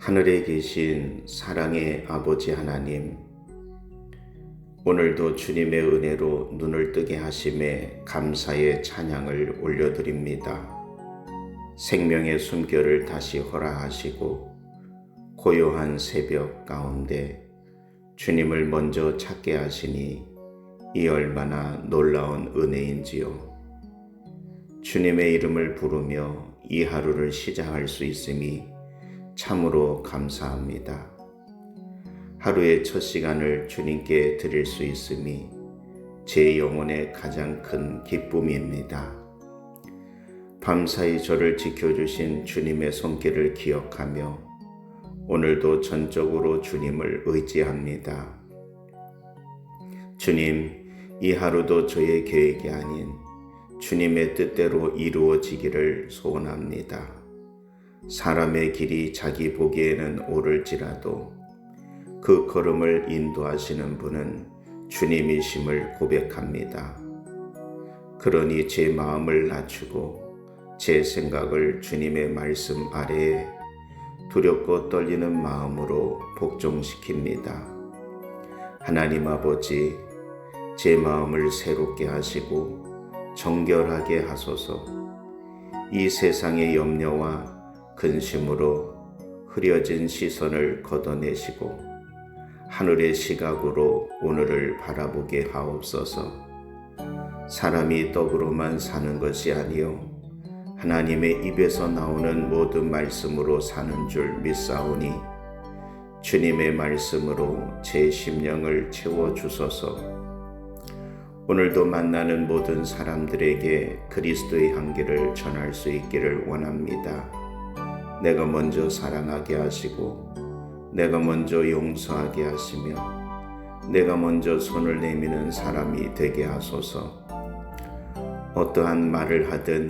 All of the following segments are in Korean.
하늘에 계신 사랑의 아버지 하나님, 오늘도 주님의 은혜로 눈을 뜨게 하심에 감사의 찬양을 올려드립니다. 생명의 숨결을 다시 허락하시고 고요한 새벽 가운데 주님을 먼저 찾게 하시니 이 얼마나 놀라운 은혜인지요. 주님의 이름을 부르며 이 하루를 시작할 수 있음이 참으로 감사합니다. 하루의 첫 시간을 주님께 드릴 수 있음이 제 영혼의 가장 큰 기쁨입니다. 밤사이 저를 지켜주신 주님의 손길을 기억하며 오늘도 전적으로 주님을 의지합니다. 주님, 이 하루도 저의 계획이 아닌 주님의 뜻대로 이루어지기를 소원합니다. 사람의 길이 자기 보기에는 옳을지라도 그 걸음을 인도하시는 분은 주님이심을 고백합니다. 그러니 제 마음을 낮추고 제 생각을 주님의 말씀 아래에 두렵고 떨리는 마음으로 복종시킵니다. 하나님 아버지, 제 마음을 새롭게 하시고 정결하게 하소서. 이 세상의 염려와 근심으로 흐려진 시선을 걷어내시고 하늘의 시각으로 오늘을 바라보게 하옵소서. 사람이 떡으로만 사는 것이 아니요 하나님의 입에서 나오는 모든 말씀으로 사는 줄 믿사오니 주님의 말씀으로 제 심령을 채워주소서. 오늘도 만나는 모든 사람들에게 그리스도의 향기를 전할 수 있기를 원합니다. 내가 먼저 사랑하게 하시고 내가 먼저 용서하게 하시며 내가 먼저 손을 내미는 사람이 되게 하소서. 어떠한 말을 하든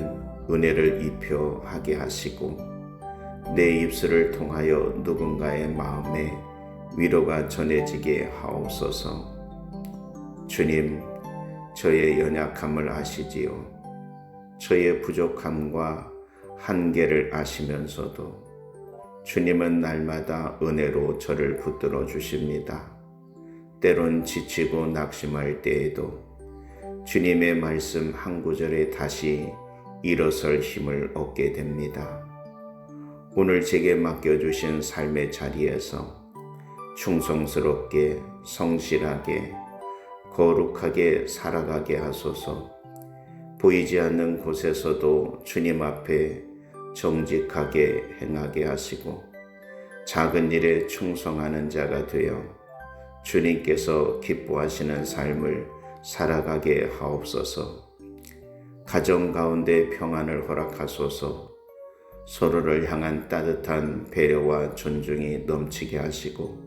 은혜를 입혀 하게 하시고 내 입술을 통하여 누군가의 마음에 위로가 전해지게 하옵소서. 주님, 저의 연약함을 아시지요. 저의 부족함과 한계를 아시면서도 주님은 날마다 은혜로 저를 붙들어 주십니다. 때론 지치고 낙심할 때에도 주님의 말씀 한 구절에 다시 일어설 힘을 얻게 됩니다. 오늘 제게 맡겨주신 삶의 자리에서 충성스럽게, 성실하게, 거룩하게 살아가게 하소서. 보이지 않는 곳에서도 주님 앞에 정직하게 행하게 하시고 작은 일에 충성하는 자가 되어 주님께서 기뻐하시는 삶을 살아가게 하옵소서. 가정 가운데 평안을 허락하소서. 서로를 향한 따뜻한 배려와 존중이 넘치게 하시고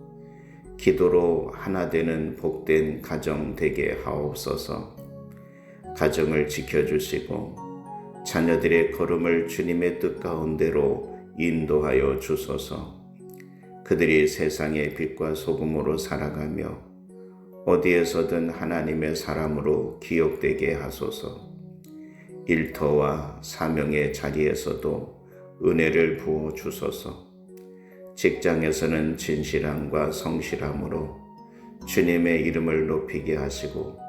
기도로 하나 되는 복된 가정 되게 하옵소서. 가정을 지켜주시고 자녀들의 걸음을 주님의 뜻 가운데로 인도하여 주소서. 그들이 세상의 빛과 소금으로 살아가며 어디에서든 하나님의 사람으로 기억되게 하소서. 일터와 사명의 자리에서도 은혜를 부어 주소서. 직장에서는 진실함과 성실함으로 주님의 이름을 높이게 하시고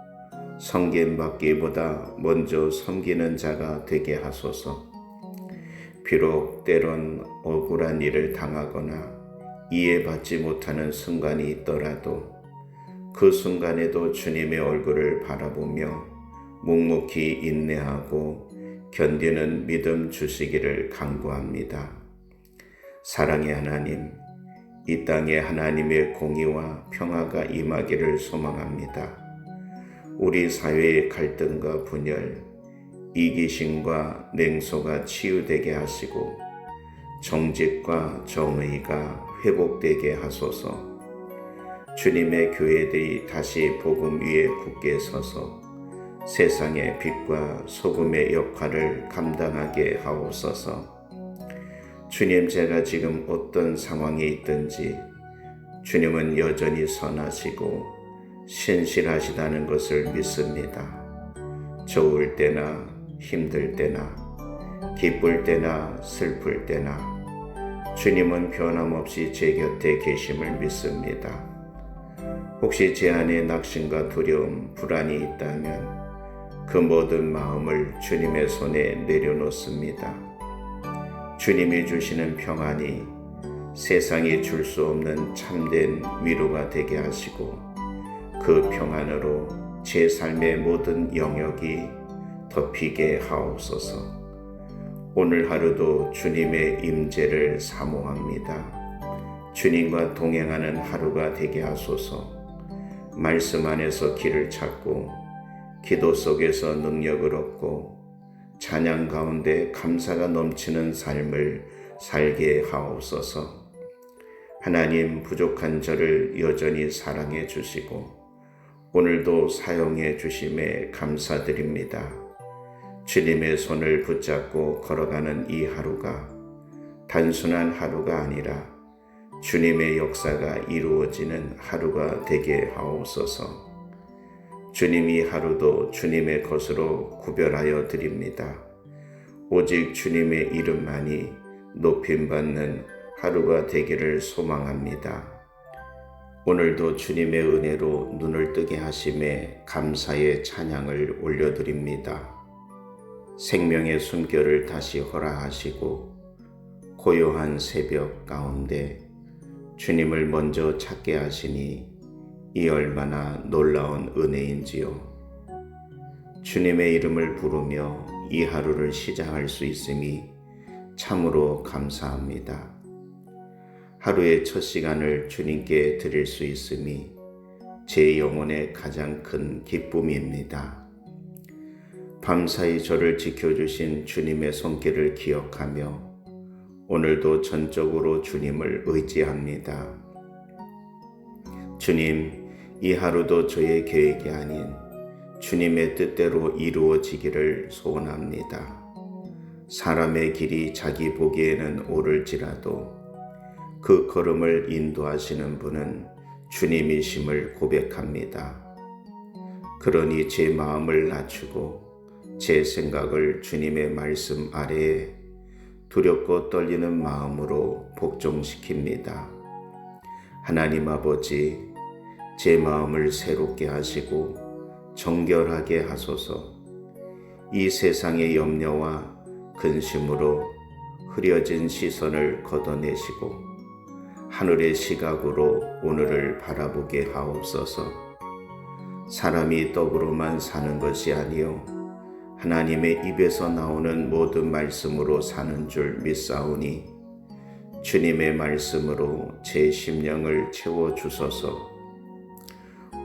섬김받기보다 먼저 섬기는 자가 되게 하소서. 비록 때론 억울한 일을 당하거나 이해받지 못하는 순간이 있더라도 그 순간에도 주님의 얼굴을 바라보며 묵묵히 인내하고 견디는 믿음 주시기를 간구합니다. 사랑의 하나님, 이 땅에 하나님의 공의와 평화가 임하기를 소망합니다. 우리 사회의 갈등과 분열, 이기심과 냉소가 치유되게 하시고 정직과 정의가 회복되게 하소서. 주님의 교회들이 다시 복음 위에 굳게 서서 세상의 빛과 소금의 역할을 감당하게 하옵소서. 주님, 제가 지금 어떤 상황에 있든지 주님은 여전히 선하시고 신실하시다는 것을 믿습니다. 좋을 때나 힘들 때나 기쁠 때나 슬플 때나 주님은 변함없이 제 곁에 계심을 믿습니다. 혹시 제 안에 낙심과 두려움, 불안이 있다면 그 모든 마음을 주님의 손에 내려놓습니다. 주님이 주시는 평안이 세상이 줄 수 없는 참된 위로가 되게 하시고 그 평안으로 제 삶의 모든 영역이 덮이게 하옵소서. 오늘 하루도 주님의 임재를 사모합니다. 주님과 동행하는 하루가 되게 하소서. 말씀 안에서 길을 찾고 기도 속에서 능력을 얻고 찬양 가운데 감사가 넘치는 삶을 살게 하옵소서. 하나님, 부족한 저를 여전히 사랑해 주시고 오늘도 사용해 주심에 감사드립니다. 주님의 손을 붙잡고 걸어가는 이 하루가 단순한 하루가 아니라 주님의 역사가 이루어지는 하루가 되게 하옵소서. 주님이 하루도 주님의 것으로 구별하여 드립니다. 오직 주님의 이름만이 높임받는 하루가 되기를 소망합니다. 오늘도 주님의 은혜로 눈을 뜨게 하심에 감사의 찬양을 올려드립니다. 생명의 숨결을 다시 허락하시고 고요한 새벽 가운데 주님을 먼저 찾게 하시니 이 얼마나 놀라운 은혜인지요. 주님의 이름을 부르며 이 하루를 시작할 수 있음이 참으로 감사합니다. 하루의 첫 시간을 주님께 드릴 수 있음이 제 영혼의 가장 큰 기쁨입니다. 밤사이 저를 지켜주신 주님의 손길을 기억하며 오늘도 전적으로 주님을 의지합니다. 주님, 이 하루도 저의 계획이 아닌 주님의 뜻대로 이루어지기를 소원합니다. 사람의 길이 자기 보기에는 옳을지라도 그 걸음을 인도하시는 분은 주님이심을 고백합니다. 그러니 제 마음을 낮추고 제 생각을 주님의 말씀 아래에 두렵고 떨리는 마음으로 복종시킵니다. 하나님 아버지, 제 마음을 새롭게 하시고 정결하게 하소서. 이 세상의 염려와 근심으로 흐려진 시선을 걷어내시고 하늘의 시각으로 오늘을 바라보게 하옵소서. 사람이 떡으로만 사는 것이 아니요 하나님의 입에서 나오는 모든 말씀으로 사는 줄 믿사오니 주님의 말씀으로 제 심령을 채워주소서.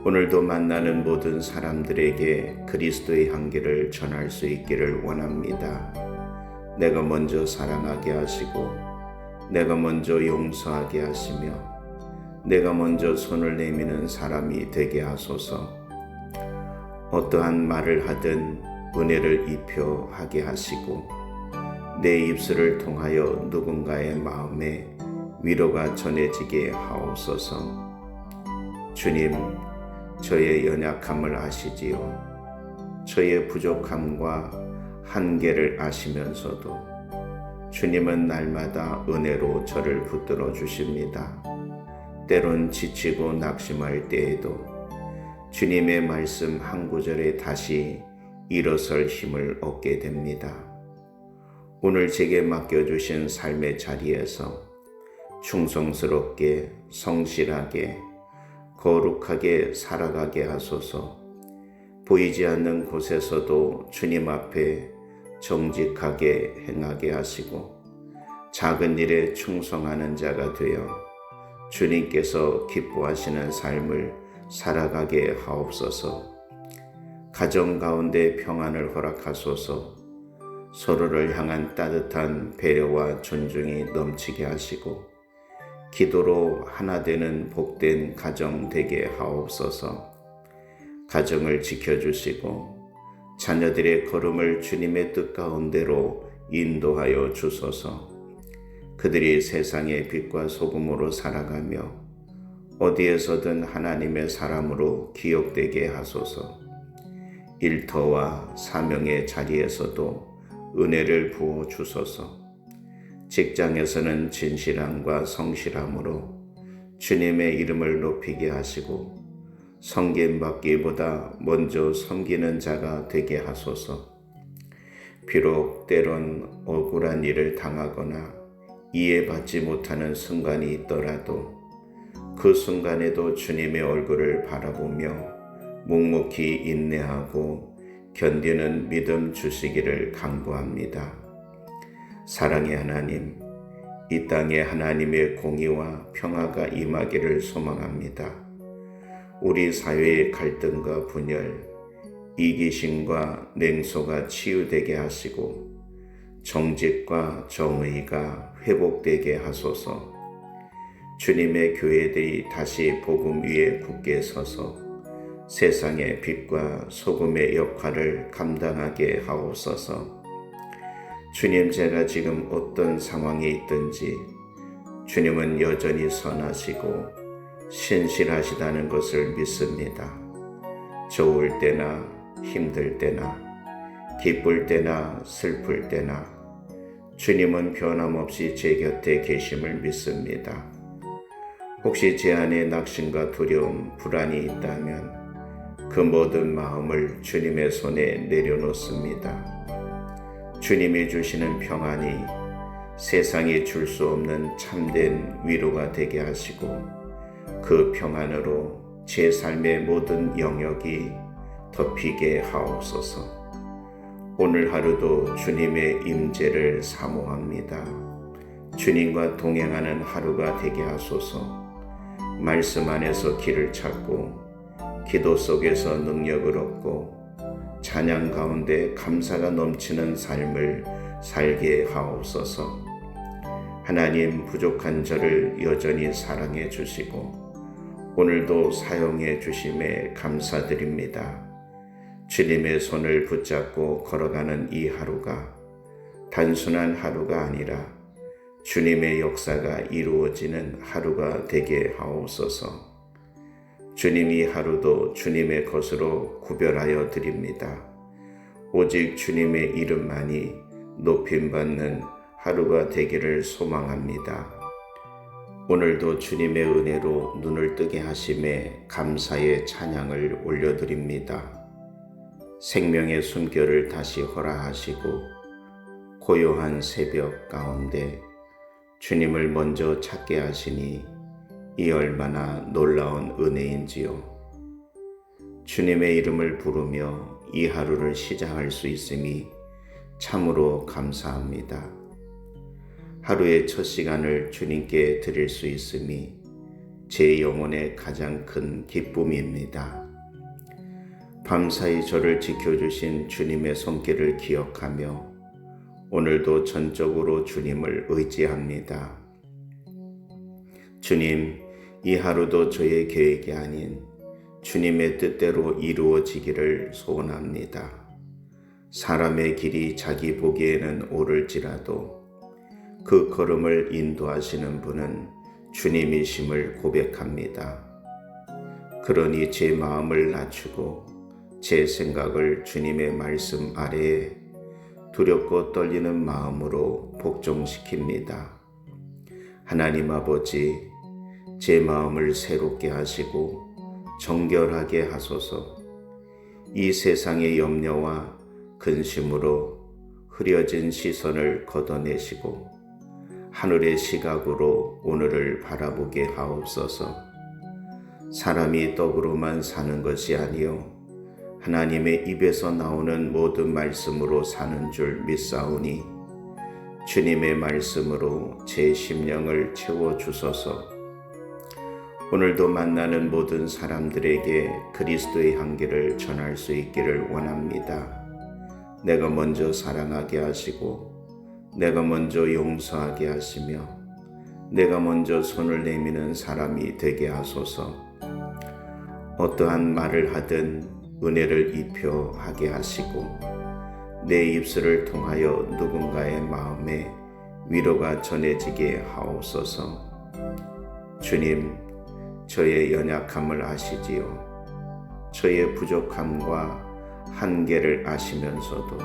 오늘도 만나는 모든 사람들에게 그리스도의 향기를 전할 수 있기를 원합니다. 내가 먼저 사랑하게 하시고 내가 먼저 용서하게 하시며 내가 먼저 손을 내미는 사람이 되게 하소서. 어떠한 말을 하든 은혜를 입혀 하게 하시고 내 입술을 통하여 누군가의 마음에 위로가 전해지게 하옵소서. 주님, 저의 연약함을 아시지요. 저의 부족함과 한계를 아시면서도 주님은 날마다 은혜로 저를 붙들어 주십니다. 때론 지치고 낙심할 때에도 주님의 말씀 한 구절에 다시 일어설 힘을 얻게 됩니다. 오늘 제게 맡겨주신 삶의 자리에서 충성스럽게 성실하게 거룩하게 살아가게 하소서. 보이지 않는 곳에서도 주님 앞에 정직하게 행하게 하시고 작은 일에 충성하는 자가 되어 주님께서 기뻐하시는 삶을 살아가게 하옵소서. 가정 가운데 평안을 허락하소서. 서로를 향한 따뜻한 배려와 존중이 넘치게 하시고 기도로 하나 되는 복된 가정 되게 하옵소서. 가정을 지켜주시고 자녀들의 걸음을 주님의 뜻 가운데로 인도하여 주소서. 그들이 세상의 빛과 소금으로 살아가며 어디에서든 하나님의 사람으로 기억되게 하소서. 일터와 사명의 자리에서도 은혜를 부어 주소서. 직장에서는 진실함과 성실함으로 주님의 이름을 높이게 하시고 섬김받기보다 먼저 섬기는 자가 되게 하소서. 비록 때론 억울한 일을 당하거나 이해받지 못하는 순간이 있더라도 그 순간에도 주님의 얼굴을 바라보며 묵묵히 인내하고 견디는 믿음 주시기를 간구합니다. 사랑의 하나님, 이 땅에 하나님의 공의와 평화가 임하기를 소망합니다. 우리 사회의 갈등과 분열, 이기심과 냉소가 치유되게 하시고 정직과 정의가 회복되게 하소서. 주님의 교회들이 다시 복음 위에 굳게 서서 세상의 빛과 소금의 역할을 감당하게 하옵소서. 주님, 제가 지금 어떤 상황에 있든지 주님은 여전히 선하시고 신실하시다는 것을 믿습니다. 좋을 때나 힘들 때나 기쁠 때나 슬플 때나 주님은 변함없이 제 곁에 계심을 믿습니다. 혹시 제 안에 낙심과 두려움, 불안이 있다면 그 모든 마음을 주님의 손에 내려놓습니다. 주님이 주시는 평안이 세상이 줄 수 없는 참된 위로가 되게 하시고 그 평안으로 제 삶의 모든 영역이 덮이게 하옵소서. 오늘 하루도 주님의 임재를 사모합니다. 주님과 동행하는 하루가 되게 하소서. 말씀 안에서 길을 찾고 기도 속에서 능력을 얻고 찬양 가운데 감사가 넘치는 삶을 살게 하옵소서. 하나님, 부족한 저를 여전히 사랑해 주시고 오늘도 사용해 주심에 감사드립니다. 주님의 손을 붙잡고 걸어가는 이 하루가 단순한 하루가 아니라 주님의 역사가 이루어지는 하루가 되게 하옵소서. 주님이 하루도 주님의 것으로 구별하여 드립니다. 오직 주님의 이름만이 높임받는 하루가 되기를 소망합니다. 오늘도 주님의 은혜로 눈을 뜨게 하심에 감사의 찬양을 올려드립니다. 생명의 숨결을 다시 허락하시고 고요한 새벽 가운데 주님을 먼저 찾게 하시니 이 얼마나 놀라운 은혜인지요. 주님의 이름을 부르며 이 하루를 시작할 수 있음이 참으로 감사합니다. 하루의 첫 시간을 주님께 드릴 수 있음이 제 영혼의 가장 큰 기쁨입니다. 밤사이 저를 지켜주신 주님의 손길을 기억하며 오늘도 전적으로 주님을 의지합니다. 주님, 이 하루도 저의 계획이 아닌 주님의 뜻대로 이루어지기를 소원합니다. 사람의 길이 자기 보기에는 옳을지라도 그 걸음을 인도하시는 분은 주님이심을 고백합니다. 그러니 제 마음을 낮추고 제 생각을 주님의 말씀 아래에 두렵고 떨리는 마음으로 복종시킵니다. 하나님 아버지, 제 마음을 새롭게 하시고 정결하게 하소서. 이 세상의 염려와 근심으로 흐려진 시선을 걷어내시고 하늘의 시각으로 오늘을 바라보게 하옵소서. 사람이 떡으로만 사는 것이 아니요 하나님의 입에서 나오는 모든 말씀으로 사는 줄 믿사오니 주님의 말씀으로 제 심령을 채워주소서. 오늘도 만나는 모든 사람들에게 그리스도의 향기를 전할 수 있기를 원합니다. 내가 먼저 사랑하게 하시고 내가 먼저 용서하게 하시며 내가 먼저 손을 내미는 사람이 되게 하소서. 어떠한 말을 하든 은혜를 입혀 하게 하시고 내 입술을 통하여 누군가의 마음에 위로가 전해지게 하옵소서. 주님, 저의 연약함을 아시지요. 저의 부족함과 한계를 아시면서도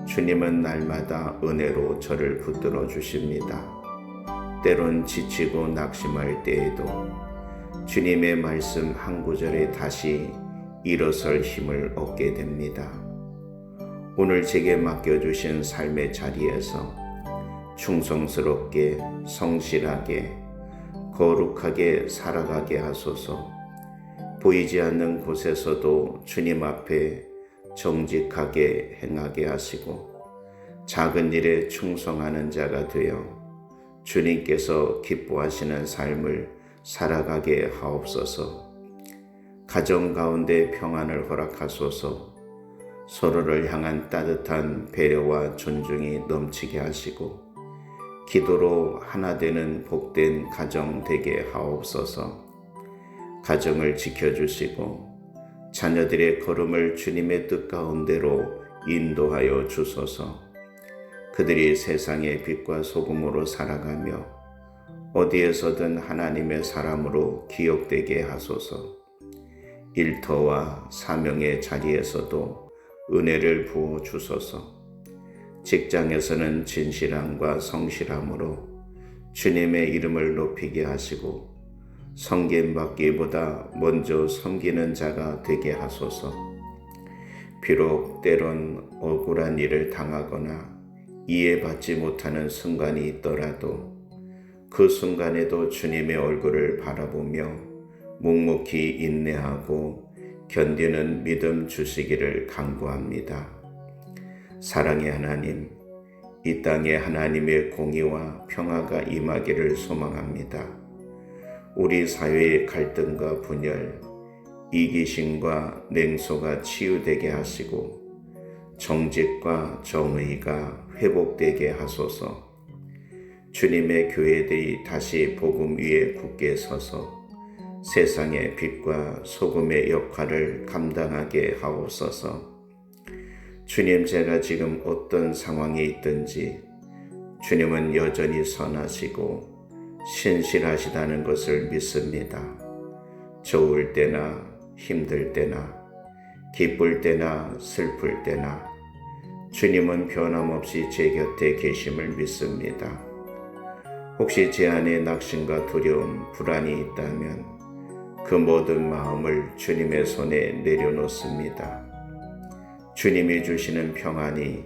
주님은 날마다 은혜로 저를 붙들어 주십니다. 때론 지치고 낙심할 때에도 주님의 말씀 한 구절에 다시 일어설 힘을 얻게 됩니다. 오늘 제게 맡겨주신 삶의 자리에서 충성스럽게, 성실하게, 거룩하게 살아가게 하소서. 보이지 않는 곳에서도 주님 앞에 정직하게 행하게 하시고 작은 일에 충성하는 자가 되어 주님께서 기뻐하시는 삶을 살아가게 하옵소서. 가정 가운데 평안을 허락하소서. 서로를 향한 따뜻한 배려와 존중이 넘치게 하시고 기도로 하나 되는 복된 가정 되게 하옵소서. 가정을 지켜주시고 자녀들의 걸음을 주님의 뜻 가운데로 인도하여 주소서. 그들이 세상의 빛과 소금으로 살아가며 어디에서든 하나님의 사람으로 기억되게 하소서. 일터와 사명의 자리에서도 은혜를 부어 주소서. 직장에서는 진실함과 성실함으로 주님의 이름을 높이게 하시고 섬김받기보다 먼저 섬기는 자가 되게 하소서. 비록 때론 억울한 일을 당하거나 이해받지 못하는 순간이 있더라도 그 순간에도 주님의 얼굴을 바라보며 묵묵히 인내하고 견디는 믿음 주시기를 간구합니다. 사랑의 하나님, 이 땅에 하나님의 공의와 평화가 임하기를 소망합니다. 우리 사회의 갈등과 분열, 이기심과 냉소가 치유되게 하시고 정직과 정의가 회복되게 하소서. 주님의 교회들이 다시 복음 위에 굳게 서서 세상의 빛과 소금의 역할을 감당하게 하옵소서. 주님, 제가 지금 어떤 상황에 있든지 주님은 여전히 선하시고 신실하시다는 것을 믿습니다. 좋을 때나 힘들 때나 기쁠 때나 슬플 때나 주님은 변함없이 제 곁에 계심을 믿습니다. 혹시 제 안에 낙심과 두려움, 불안이 있다면 그 모든 마음을 주님의 손에 내려놓습니다. 주님이 주시는 평안이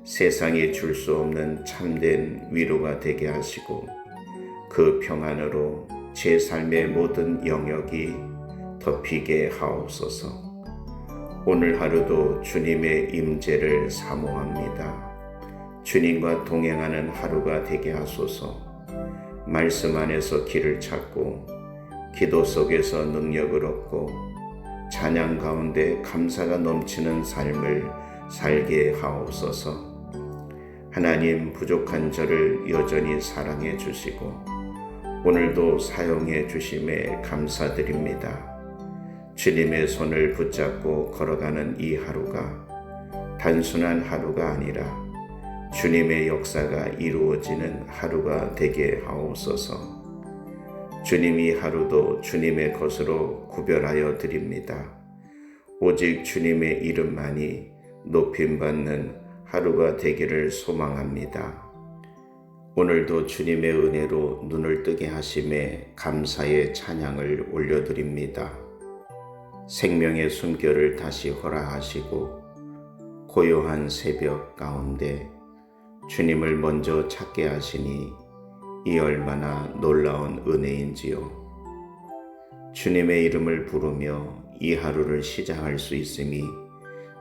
세상이 줄 수 없는 참된 위로가 되게 하시고 그 평안으로 제 삶의 모든 영역이 덮이게 하옵소서. 오늘 하루도 주님의 임재를 사모합니다. 주님과 동행하는 하루가 되게 하소서. 말씀 안에서 길을 찾고 기도 속에서 능력을 얻고 찬양 가운데 감사가 넘치는 삶을 살게 하옵소서. 하나님, 부족한 저를 여전히 사랑해 주시고 오늘도 사용해 주심에 감사드립니다. 주님의 손을 붙잡고 걸어가는 이 하루가 단순한 하루가 아니라 주님의 역사가 이루어지는 하루가 되게 하옵소서. 주님이 하루도 주님의 것으로 구별하여 드립니다. 오직 주님의 이름만이 높임받는 하루가 되기를 소망합니다. 오늘도 주님의 은혜로 눈을 뜨게 하심에 감사의 찬양을 올려드립니다. 생명의 숨결을 다시 허락하시고 고요한 새벽 가운데 주님을 먼저 찾게 하시니 이 얼마나 놀라운 은혜인지요. 주님의 이름을 부르며 이 하루를 시작할 수 있음이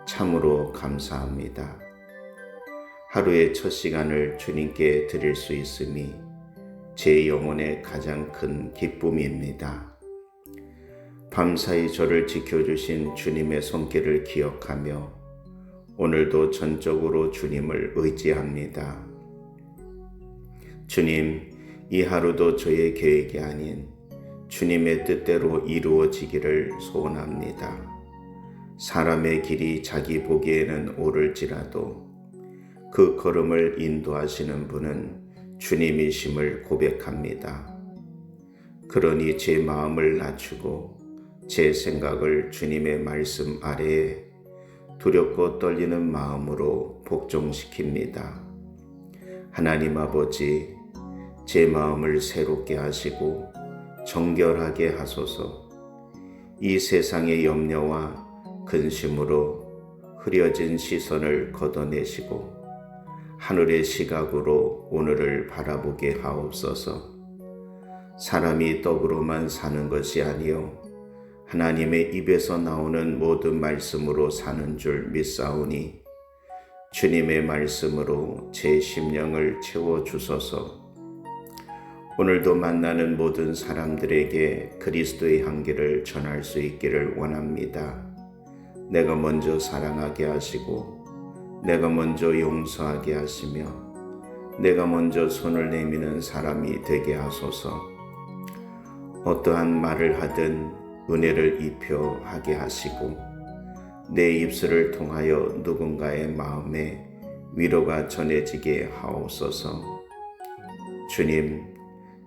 참으로 감사합니다. 하루의 첫 시간을 주님께 드릴 수 있음이 제 영혼의 가장 큰 기쁨입니다. 밤사이 저를 지켜주신 주님의 손길을 기억하며 오늘도 전적으로 주님을 의지합니다. 주님, 이 하루도 저의 계획이 아닌 주님의 뜻대로 이루어지기를 소원합니다. 사람의 길이 자기 보기에는 옳을지라도 그 걸음을 인도하시는 분은 주님이심을 고백합니다. 그러니 제 마음을 낮추고 제 생각을 주님의 말씀 아래에 두렵고 떨리는 마음으로 복종시킵니다. 하나님 아버지, 제 마음을 새롭게 하시고 정결하게 하소서. 이 세상의 염려와 근심으로 흐려진 시선을 걷어내시고 하늘의 시각으로 오늘을 바라보게 하옵소서. 사람이 떡으로만 사는 것이 아니요 하나님의 입에서 나오는 모든 말씀으로 사는 줄 믿사오니 주님의 말씀으로 제 심령을 채워주소서. 오늘도 만나는 모든 사람들에게 그리스도의 향기를 전할 수 있기를 원합니다. 내가 먼저 사랑하게 하시고 내가 먼저 용서하게 하시며 내가 먼저 손을 내미는 사람이 되게 하소서. 어떠한 말을 하든 은혜를 입혀 하게 하시고 내 입술을 통하여 누군가의 마음에 위로가 전해지게 하옵소서. 주님,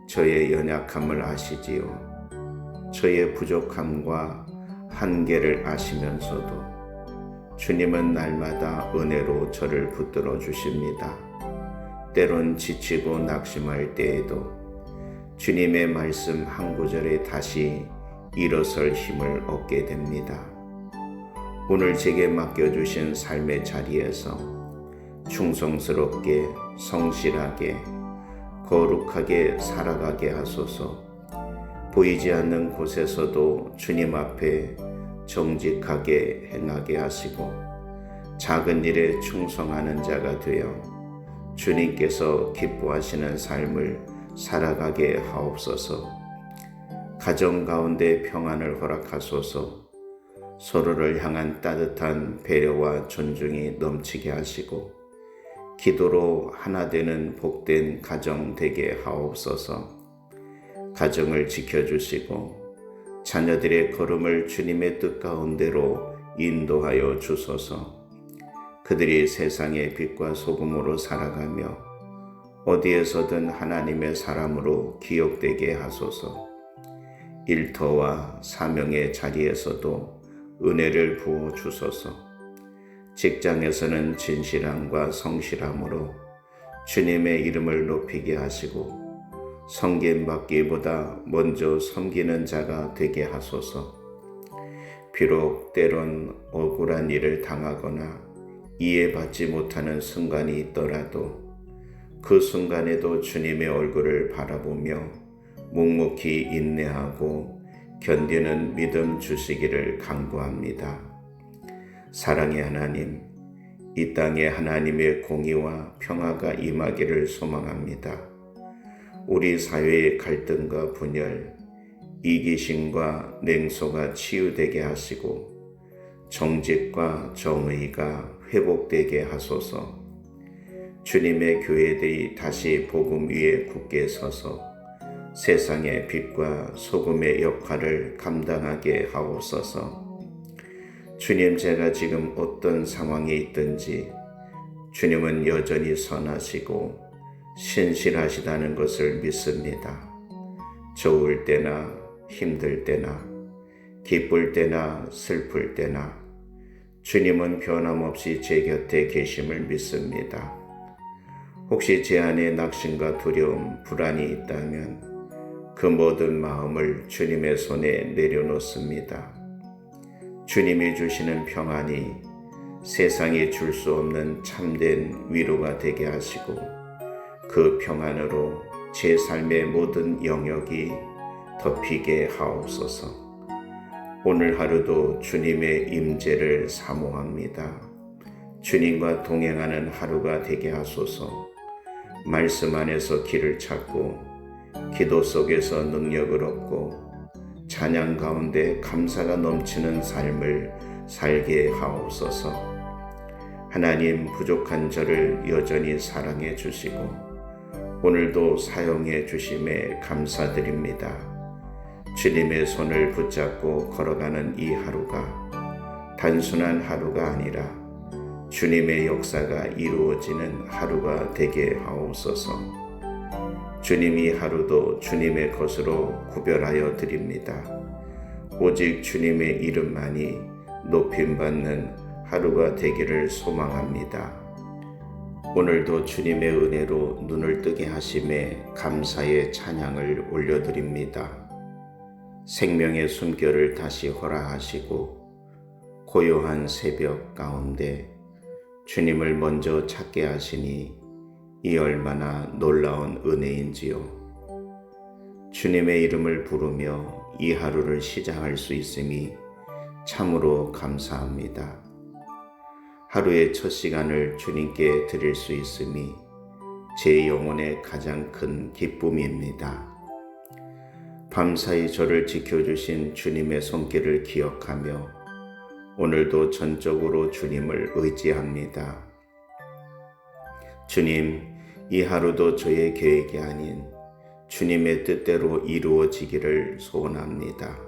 저의 연약함을 아시지요. 저의 부족함과 한계를 아시면서도 주님은 날마다 은혜로 저를 붙들어 주십니다. 때론 지치고 낙심할 때에도 주님의 말씀 한 구절에 다시 일어설 힘을 얻게 됩니다. 오늘 제게 맡겨주신 삶의 자리에서 충성스럽게 성실하게 거룩하게 살아가게 하소서. 보이지 않는 곳에서도 주님 앞에 정직하게 행하게 하시고 작은 일에 충성하는 자가 되어 주님께서 기뻐하시는 삶을 살아가게 하옵소서. 가정 가운데 평안을 허락하소서. 서로를 향한 따뜻한 배려와 존중이 넘치게 하시고 기도로 하나 되는 복된 가정 되게 하옵소서. 가정을 지켜주시고 자녀들의 걸음을 주님의 뜻 가운데로 인도하여 주소서. 그들이 세상의 빛과 소금으로 살아가며 어디에서든 하나님의 사람으로 기억되게 하소서. 일터와 사명의 자리에서도 은혜를 부어 주소서. 직장에서는 진실함과 성실함으로 주님의 이름을 높이게 하시고 섬김받기보다 먼저 섬기는 자가 되게 하소서. 비록 때론 억울한 일을 당하거나 이해받지 못하는 순간이 있더라도 그 순간에도 주님의 얼굴을 바라보며 묵묵히 인내하고 견디는 믿음 주시기를 간구합니다. 사랑의 하나님, 이 땅에 하나님의 공의와 평화가 임하기를 소망합니다. 우리 사회의 갈등과 분열, 이기심과 냉소가 치유되게 하시고 정직과 정의가 회복되게 하소서. 주님의 교회들이 다시 복음 위에 굳게 서서 세상의 빛과 소금의 역할을 감당하게 하옵소서. 주님, 제가 지금 어떤 상황에 있든지 주님은 여전히 선하시고 신실하시다는 것을 믿습니다. 좋을 때나 힘들 때나 기쁠 때나 슬플 때나 주님은 변함없이 제 곁에 계심을 믿습니다. 혹시 제 안에 낙심과 두려움, 불안이 있다면 그 모든 마음을 주님의 손에 내려놓습니다. 주님이 주시는 평안이 세상이 줄 수 없는 참된 위로가 되게 하시고 그 평안으로 제 삶의 모든 영역이 덮이게 하옵소서. 오늘 하루도 주님의 임재를 사모합니다. 주님과 동행하는 하루가 되게 하소서. 말씀 안에서 길을 찾고 기도 속에서 능력을 얻고 찬양 가운데 감사가 넘치는 삶을 살게 하옵소서. 하나님, 부족한 저를 여전히 사랑해 주시고 오늘도 사용해 주심에 감사드립니다. 주님의 손을 붙잡고 걸어가는 이 하루가 단순한 하루가 아니라 주님의 역사가 이루어지는 하루가 되게 하옵소서. 주님이 하루도 주님의 것으로 구별하여 드립니다. 오직 주님의 이름만이 높임받는 하루가 되기를 소망합니다. 오늘도 주님의 은혜로 눈을 뜨게 하심에 감사의 찬양을 올려드립니다. 생명의 숨결을 다시 허락하시고 고요한 새벽 가운데 주님을 먼저 찾게 하시니 이 얼마나 놀라운 은혜인지요. 주님의 이름을 부르며 이 하루를 시작할 수 있음이 참으로 감사합니다. 하루의 첫 시간을 주님께 드릴 수 있음이 제 영혼의 가장 큰 기쁨입니다. 밤사이 저를 지켜주신 주님의 손길을 기억하며 오늘도 전적으로 주님을 의지합니다. 주님, 이 하루도 저의 계획이 아닌 주님의 뜻대로 이루어지기를 소원합니다.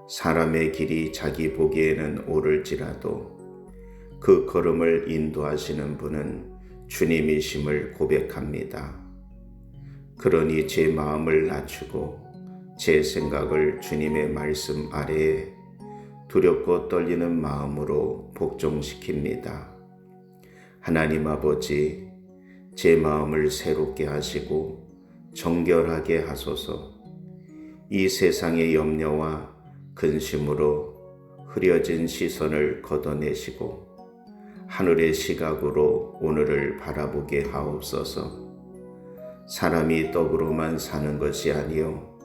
사람의 길이 자기 보기에는 옳을지라도 그 걸음을 인도하시는 분은 주님이심을 고백합니다. 그러니 제 마음을 낮추고 제 생각을 주님의 말씀 아래에 두렵고 떨리는 마음으로 복종시킵니다. 하나님 아버지, 제 마음을 새롭게 하시고 정결하게 하소서. 이 세상의 염려와 근심으로 흐려진 시선을 걷어내시고 하늘의 시각으로 오늘을 바라보게 하옵소서. 사람이 떡으로만 사는 것이 아니요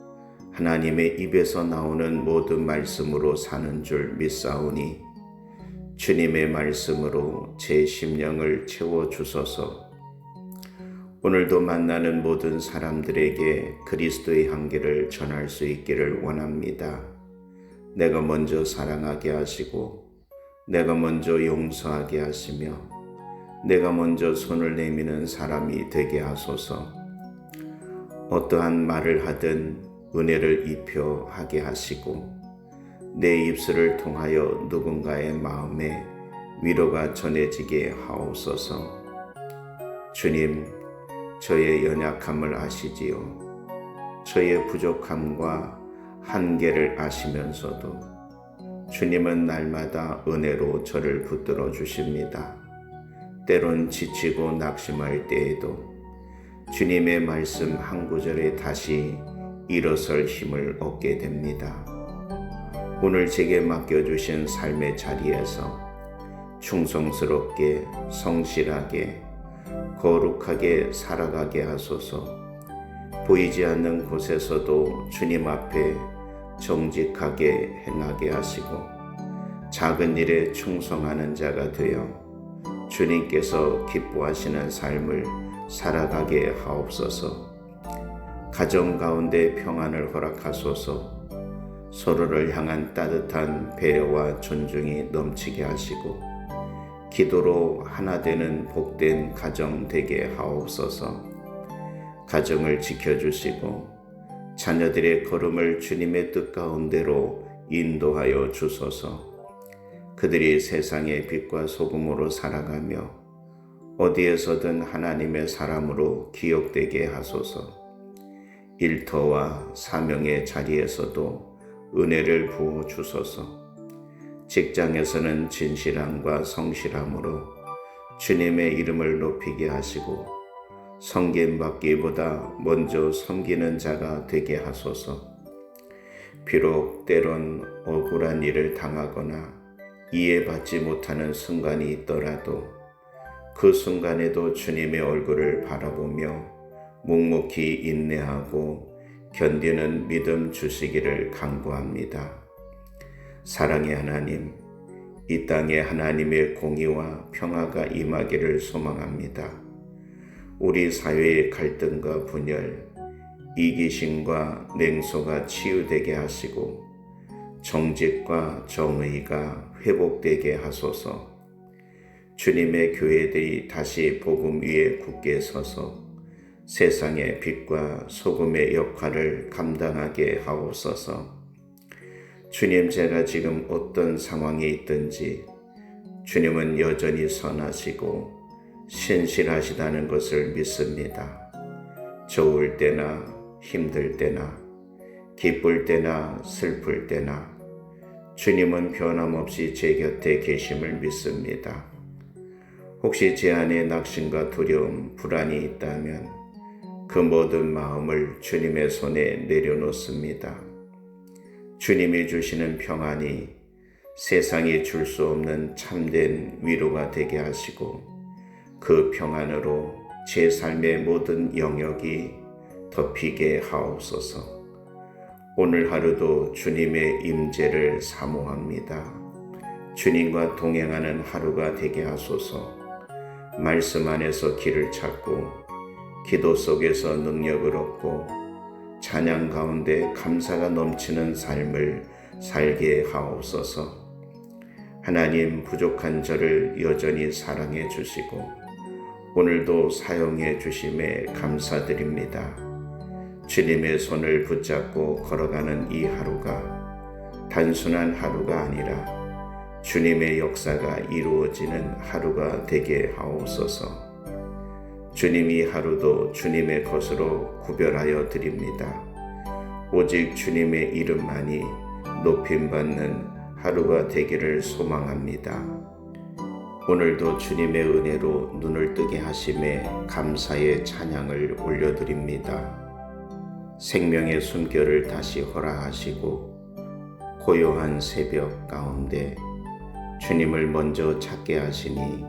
하나님의 입에서 나오는 모든 말씀으로 사는 줄 믿사오니 주님의 말씀으로 제 심령을 채워주소서. 오늘도 만나는 모든 사람들에게 그리스도의 향기를 전할 수 있기를 원합니다. 내가 먼저 사랑하게 하시고 내가 먼저 용서하게 하시며 내가 먼저 손을 내미는 사람이 되게 하소서. 어떠한 말을 하든 은혜를 입혀 하게 하시고 내 입술을 통하여 누군가의 마음에 위로가 전해지게 하옵소서. 주님, 저의 연약함을 아시지요. 저의 부족함과 한계를 아시면서도 주님은 날마다 은혜로 저를 붙들어 주십니다. 때론 지치고 낙심할 때에도 주님의 말씀 한 구절에 다시 일어설 힘을 얻게 됩니다. 오늘 제게 맡겨주신 삶의 자리에서 충성스럽게 성실하게 거룩하게 살아가게 하소서. 보이지 않는 곳에서도 주님 앞에 정직하게 행하게 하시고 작은 일에 충성하는 자가 되어 주님께서 기뻐하시는 삶을 살아가게 하옵소서. 가정 가운데 평안을 허락하소서. 서로를 향한 따뜻한 배려와 존중이 넘치게 하시고 기도로 하나 되는 복된 가정 되게 하옵소서. 가정을 지켜주시고 자녀들의 걸음을 주님의 뜻 가운데로 인도하여 주소서. 그들이 세상의 빛과 소금으로 살아가며 어디에서든 하나님의 사람으로 기억되게 하소서. 일터와 사명의 자리에서도 은혜를 부어 주소서. 직장에서는 진실함과 성실함으로 주님의 이름을 높이게 하시고 섬김받기보다 먼저 섬기는 자가 되게 하소서. 비록 때론 억울한 일을 당하거나 이해받지 못하는 순간이 있더라도 그 순간에도 주님의 얼굴을 바라보며 묵묵히 인내하고 견디는 믿음 주시기를 간구합니다. 사랑의 하나님, 이 땅에 하나님의 공의와 평화가 임하기를 소망합니다. 우리 사회의 갈등과 분열, 이기심과 냉소가 치유되게 하시고 정직과 정의가 회복되게 하소서. 주님의 교회들이 다시 복음 위에 굳게 서서 세상의 빛과 소금의 역할을 감당하게 하옵소서. 주님, 제가 지금 어떤 상황에 있든지 주님은 여전히 선하시고 신실하시다는 것을 믿습니다. 좋을 때나 힘들 때나 기쁠 때나 슬플 때나 주님은 변함없이 제 곁에 계심을 믿습니다. 혹시 제 안에 낙심과 두려움, 불안이 있다면 그 모든 마음을 주님의 손에 내려놓습니다. 주님이 주시는 평안이 세상이 줄 수 없는 참된 위로가 되게 하시고 그 평안으로 제 삶의 모든 영역이 덮이게 하옵소서. 오늘 하루도 주님의 임재를 사모합니다. 주님과 동행하는 하루가 되게 하소서. 말씀 안에서 길을 찾고 기도 속에서 능력을 얻고 찬양 가운데 감사가 넘치는 삶을 살게 하옵소서. 하나님, 부족한 저를 여전히 사랑해 주시고 오늘도 사용해 주심에 감사드립니다. 주님의 손을 붙잡고 걸어가는 이 하루가 단순한 하루가 아니라 주님의 역사가 이루어지는 하루가 되게 하옵소서. 주님이 하루도 주님의 것으로 구별하여 드립니다. 오직 주님의 이름만이 높임받는 하루가 되기를 소망합니다. 오늘도 주님의 은혜로 눈을 뜨게 하심에 감사의 찬양을 올려드립니다. 생명의 숨결을 다시 허락하시고 고요한 새벽 가운데 주님을 먼저 찾게 하시니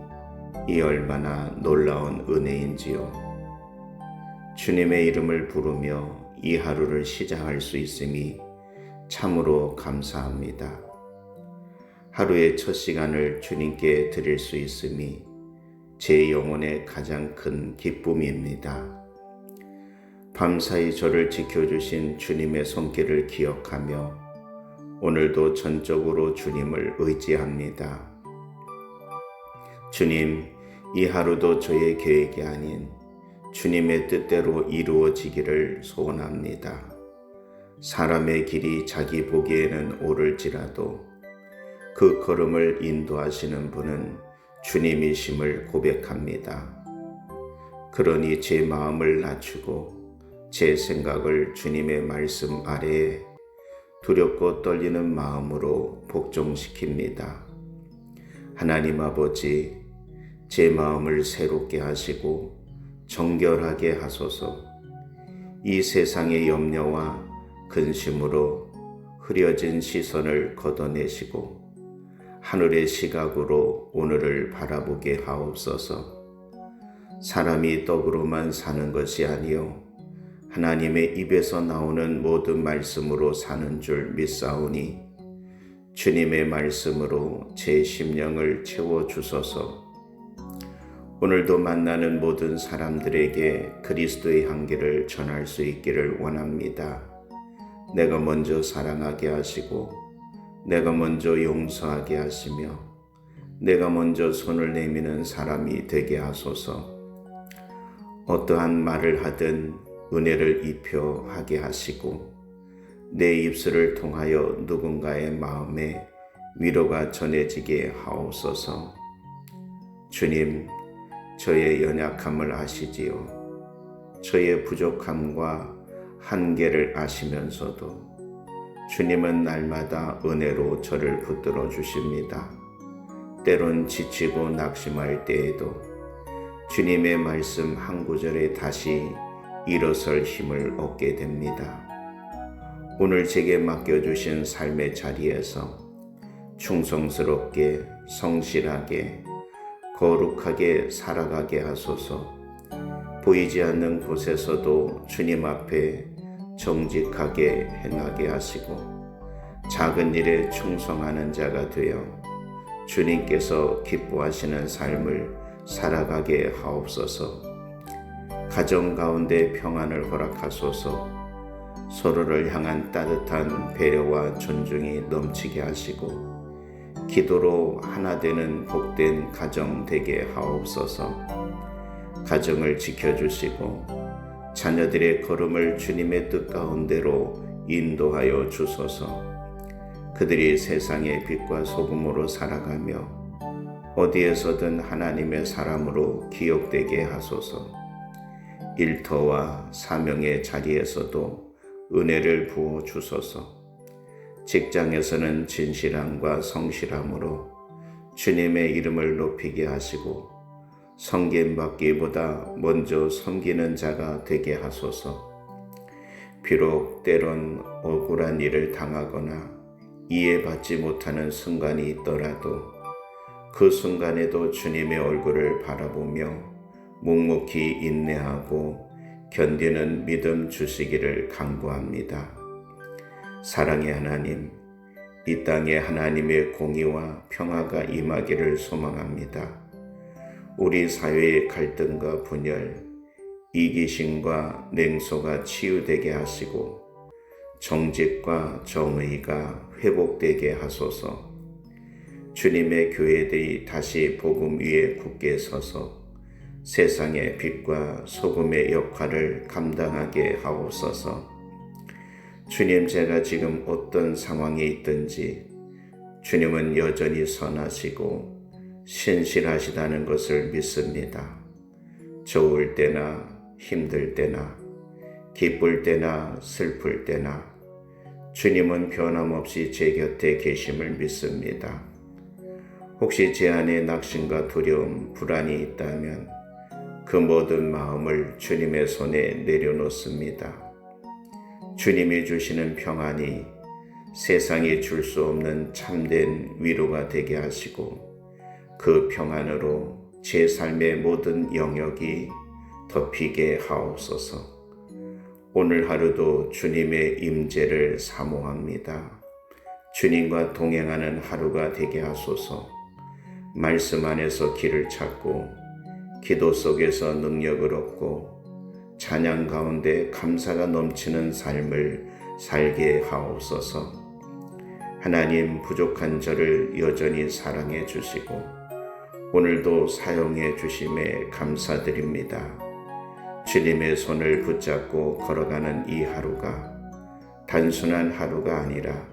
이 얼마나 놀라운 은혜인지요. 주님의 이름을 부르며 이 하루를 시작할 수 있음이 참으로 감사합니다. 하루의 첫 시간을 주님께 드릴 수 있음이 제 영혼의 가장 큰 기쁨입니다. 밤사이 저를 지켜주신 주님의 손길을 기억하며 오늘도 전적으로 주님을 의지합니다. 주님, 이 하루도 저의 계획이 아닌 주님의 뜻대로 이루어지기를 소원합니다. 사람의 길이 자기 보기에는 옳을지라도 그 걸음을 인도하시는 분은 주님이심을 고백합니다. 그러니 제 마음을 낮추고 제 생각을 주님의 말씀 아래에 두렵고 떨리는 마음으로 복종시킵니다. 하나님 아버지, 제 마음을 새롭게 하시고 정결하게 하소서. 이 세상의 염려와 근심으로 흐려진 시선을 걷어내시고 하늘의 시각으로 오늘을 바라보게 하옵소서. 사람이 떡으로만 사는 것이 아니요 하나님의 입에서 나오는 모든 말씀으로 사는 줄 믿사오니 주님의 말씀으로 제 심령을 채워주소서. 오늘도 만나는 모든 사람들에게 그리스도의 향기를 전할 수 있기를 원합니다. 내가 먼저 사랑하게 하시고 내가 먼저 용서하게 하시며 내가 먼저 손을 내미는 사람이 되게 하소서. 어떠한 말을 하든 은혜를 입혀 하게 하시고 내 입술을 통하여 누군가의 마음에 위로가 전해지게 하옵소서. 주님, 저의 연약함을 아시지요. 저의 부족함과 한계를 아시면서도 주님은 날마다 은혜로 저를 붙들어 주십니다. 때론 지치고 낙심할 때에도 주님의 말씀 한 구절에 다시 일어설 힘을 얻게 됩니다. 오늘 제게 맡겨주신 삶의 자리에서 충성스럽게 성실하게 거룩하게 살아가게 하소서. 보이지 않는 곳에서도 주님 앞에 정직하게 행하게 하시고 작은 일에 충성하는 자가 되어 주님께서 기뻐하시는 삶을 살아가게 하옵소서. 가정 가운데 평안을 허락하소서. 서로를 향한 따뜻한 배려와 존중이 넘치게 하시고 기도로 하나 되는 복된 가정 되게 하옵소서. 가정을 지켜주시고 자녀들의 걸음을 주님의 뜻 가운데로 인도하여 주소서. 그들이 세상의 빛과 소금으로 살아가며 어디에서든 하나님의 사람으로 기억되게 하소서. 일터와 사명의 자리에서도 은혜를 부어 주소서. 직장에서는 진실함과 성실함으로 주님의 이름을 높이게 하시고 섬김받기보다 먼저 섬기는 자가 되게 하소서. 비록 때론 억울한 일을 당하거나 이해받지 못하는 순간이 있더라도 그 순간에도 주님의 얼굴을 바라보며 묵묵히 인내하고 견디는 믿음 주시기를 간구합니다. 사랑의 하나님, 이 땅에 하나님의 공의와 평화가 임하기를 소망합니다. 우리 사회의 갈등과 분열, 이기심과 냉소가 치유되게 하시고 정직과 정의가 회복되게 하소서. 주님의 교회들이 다시 복음 위에 굳게 서서 세상의 빛과 소금의 역할을 감당하게 하옵소서. 주님, 제가 지금 어떤 상황에 있든지 주님은 여전히 선하시고 신실하시다는 것을 믿습니다. 좋을 때나 힘들 때나 기쁠 때나 슬플 때나 주님은 변함없이 제 곁에 계심을 믿습니다. 혹시 제 안에 낙심과 두려움, 불안이 있다면 그 모든 마음을 주님의 손에 내려놓습니다. 주님이 주시는 평안이 세상이 줄 수 없는 참된 위로가 되게 하시고 그 평안으로 제 삶의 모든 영역이 덮이게 하옵소서. 오늘 하루도 주님의 임재를 사모합니다. 주님과 동행하는 하루가 되게 하소서. 말씀 안에서 길을 찾고 기도 속에서 능력을 얻고 찬양 가운데 감사가 넘치는 삶을 살게 하옵소서. 하나님, 부족한 저를 여전히 사랑해 주시고 오늘도 사용해 주심에 감사드립니다. 주님의 손을 붙잡고 걸어가는 이 하루가 단순한 하루가 아니라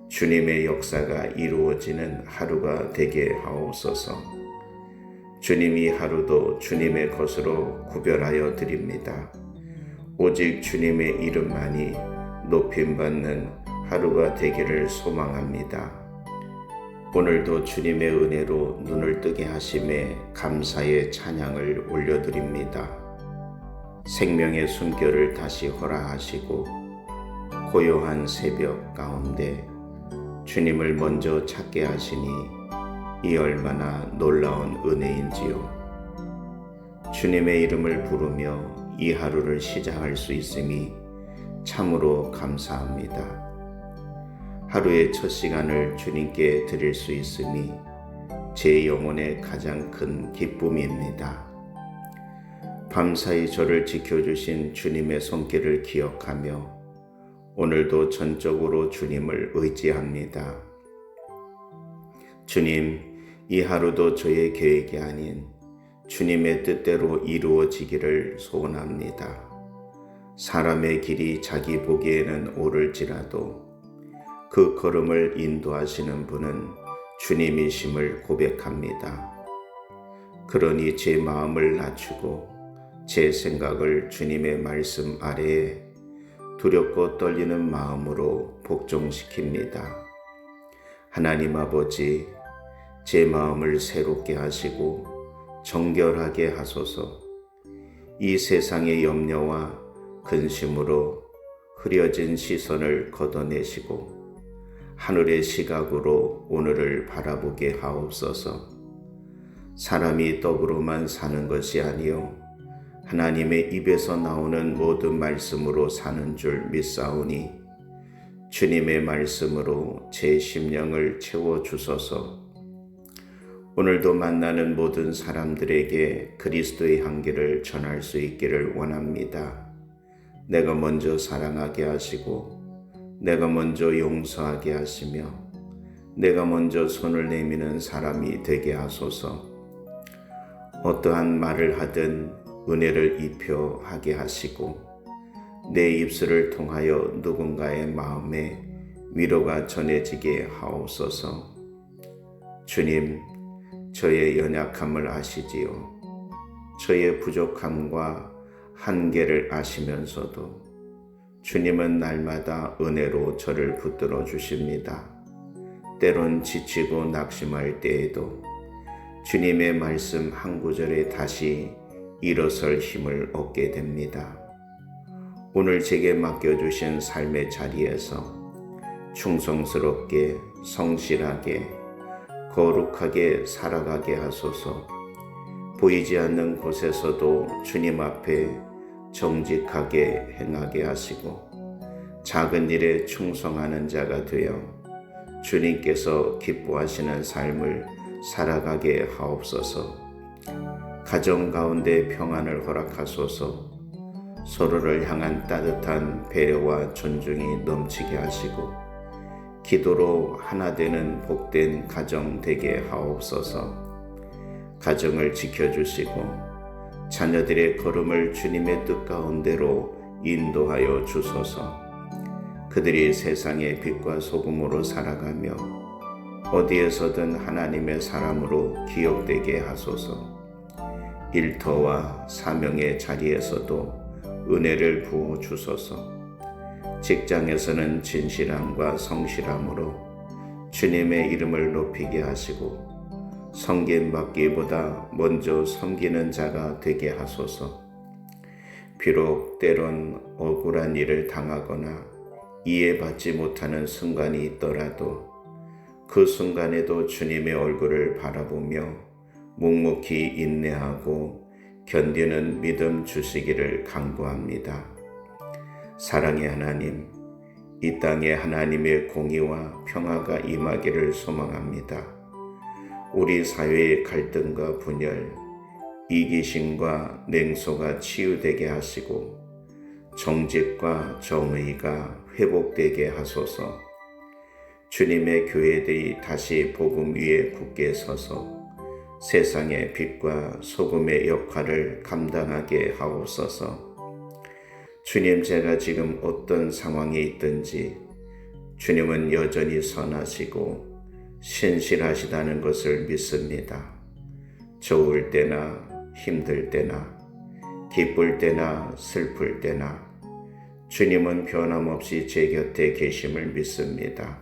주님의 역사가 이루어지는 하루가 되게 하옵소서. 주님이 하루도 주님의 것으로 구별하여 드립니다. 오직 주님의 이름만이 높임받는 하루가 되기를 소망합니다. 오늘도 주님의 은혜로 눈을 뜨게 하심에 감사의 찬양을 올려드립니다. 생명의 숨결을 다시 허락하시고 고요한 새벽 가운데 주님을 먼저 찾게 하시니 이 얼마나 놀라운 은혜인지요. 주님의 이름을 부르며 이 하루를 시작할 수 있음이 참으로 감사합니다. 하루의 첫 시간을 주님께 드릴 수 있음이 제 영혼의 가장 큰 기쁨입니다. 밤사이 저를 지켜주신 주님의 손길을 기억하며 오늘도 전적으로 주님을 의지합니다. 주님, 이 하루도 저의 계획이 아닌 주님의 뜻대로 이루어지기를 소원합니다. 사람의 길이 자기 보기에는 옳을지라도 그 걸음을 인도하시는 분은 주님이심을 고백합니다. 그러니 제 마음을 낮추고 제 생각을 주님의 말씀 아래에 두렵고 떨리는 마음으로 복종시킵니다. 하나님 아버지, 제 마음을 새롭게 하시고 정결하게 하소서. 이 세상의 염려와 근심으로 흐려진 시선을 걷어내시고 하늘의 시각으로 오늘을 바라보게 하옵소서. 사람이 떡으로만 사는 것이 아니요 하나님의 입에서 나오는 모든 말씀으로 사는 줄 믿사오니 주님의 말씀으로 제 심령을 채워주소서. 오늘도 만나는 모든 사람들에게 그리스도의 향기를 전할 수 있기를 원합니다. 내가 먼저 사랑하게 하시고 내가 먼저 용서하게 하시며 내가 먼저 손을 내미는 사람이 되게 하소서. 어떠한 말을 하든 은혜를 입혀 하게 하시고 내 입술을 통하여 누군가의 마음에 위로가 전해지게 하옵소서. 주님, 저의 연약함을 아시지요. 저의 부족함과 한계를 아시면서도 주님은 날마다 은혜로 저를 붙들어 주십니다. 때론 지치고 낙심할 때에도 주님의 말씀 한 구절에 다시 일어설 힘을 얻게 됩니다. 오늘 제게 맡겨주신 삶의 자리에서 충성스럽게, 성실하게, 거룩하게 살아가게 하소서. 보이지 않는 곳에서도 주님 앞에 정직하게 행하게 하시고 작은 일에 충성하는 자가 되어 주님께서 기뻐하시는 삶을 살아가게 하옵소서. 가정 가운데 평안을 허락하소서. 서로를 향한 따뜻한 배려와 존중이 넘치게 하시고 기도로 하나 되는 복된 가정 되게 하옵소서. 가정을 지켜주시고 자녀들의 걸음을 주님의 뜻 가운데로 인도하여 주소서. 그들이 세상의 빛과 소금으로 살아가며 어디에서든 하나님의 사람으로 기억되게 하소서. 일터와 사명의 자리에서도 은혜를 부어 주소서. 직장에서는 진실함과 성실함으로 주님의 이름을 높이게 하시고 섬김받기보다 먼저 섬기는 자가 되게 하소서. 비록 때론 억울한 일을 당하거나 이해받지 못하는 순간이 있더라도 그 순간에도 주님의 얼굴을 바라보며 묵묵히 인내하고 견디는 믿음 주시기를 간구합니다. 사랑의 하나님, 이 땅에 하나님의 공의와 평화가 임하기를 소망합니다. 우리 사회의 갈등과 분열, 이기심과 냉소가 치유되게 하시고 정직과 정의가 회복되게 하소서. 주님의 교회들이 다시 복음 위에 굳게 서서 세상의 빛과 소금의 역할을 감당하게 하옵소서. 주님, 제가 지금 어떤 상황에 있든지 주님은 여전히 선하시고 신실하시다는 것을 믿습니다. 좋을 때나 힘들 때나 기쁠 때나 슬플 때나 주님은 변함없이 제 곁에 계심을 믿습니다.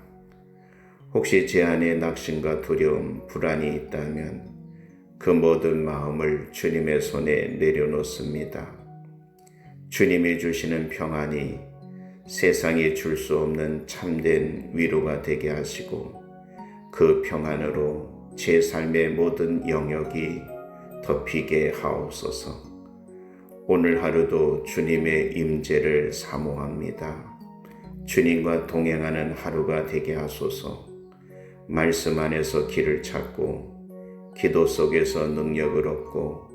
혹시 제 안에 낙심과 두려움, 불안이 있다면 그 모든 마음을 주님의 손에 내려놓습니다. 주님이 주시는 평안이 세상이 줄 수 없는 참된 위로가 되게 하시고 그 평안으로 제 삶의 모든 영역이 덮이게 하옵소서. 오늘 하루도 주님의 임재를 사모합니다. 주님과 동행하는 하루가 되게 하소서. 말씀 안에서 길을 찾고 기도 속에서 능력을 얻고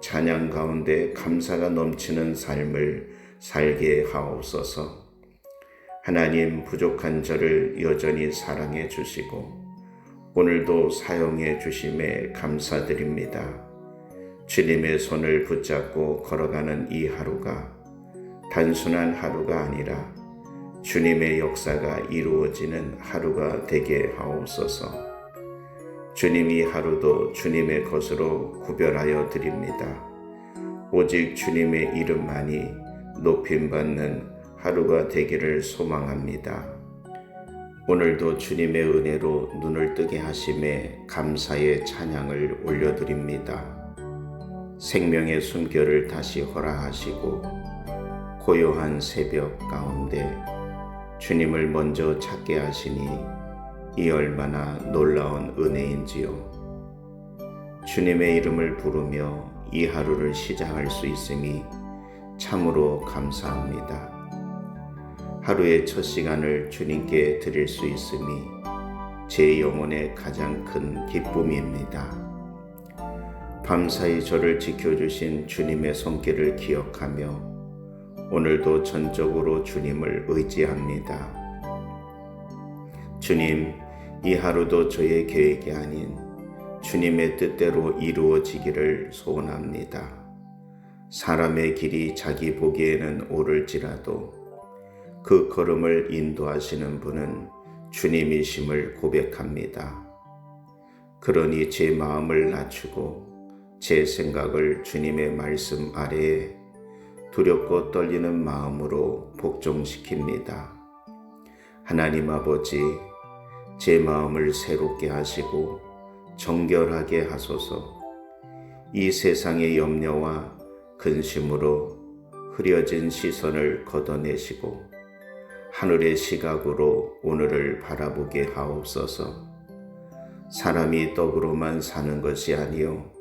찬양 가운데 감사가 넘치는 삶을 살게 하옵소서. 하나님, 부족한 저를 여전히 사랑해 주시고 오늘도 사용해 주심에 감사드립니다. 주님의 손을 붙잡고 걸어가는 이 하루가 단순한 하루가 아니라 주님의 역사가 이루어지는 하루가 되게 하옵소서. 주님이 하루도 주님의 것으로 구별하여 드립니다. 오직 주님의 이름만이 높임받는 하루가 되기를 소망합니다. 오늘도 주님의 은혜로 눈을 뜨게 하심에 감사의 찬양을 올려드립니다. 생명의 숨결을 다시 허락하시고 고요한 새벽 가운데 주님을 먼저 찾게 하시니 이 얼마나 놀라운 은혜인지요. 주님의 이름을 부르며 이 하루를 시작할 수 있음이 참으로 감사합니다. 하루의 첫 시간을 주님께 드릴 수 있음이 제 영혼의 가장 큰 기쁨입니다. 밤사이 저를 지켜주신 주님의 손길을 기억하며 오늘도 전적으로 주님을 의지합니다. 주님, 이 하루도 저의 계획이 아닌 주님의 뜻대로 이루어지기를 소원합니다. 사람의 길이 자기 보기에는 옳을지라도 그 걸음을 인도하시는 분은 주님이심을 고백합니다. 그러니 제 마음을 낮추고 제 생각을 주님의 말씀 아래에 두렵고 떨리는 마음으로 복종시킵니다. 하나님 아버지, 제 마음을 새롭게 하시고 정결하게 하소서. 이 세상의 염려와 근심으로 흐려진 시선을 걷어내시고 하늘의 시각으로 오늘을 바라보게 하옵소서. 사람이 떡으로만 사는 것이 아니요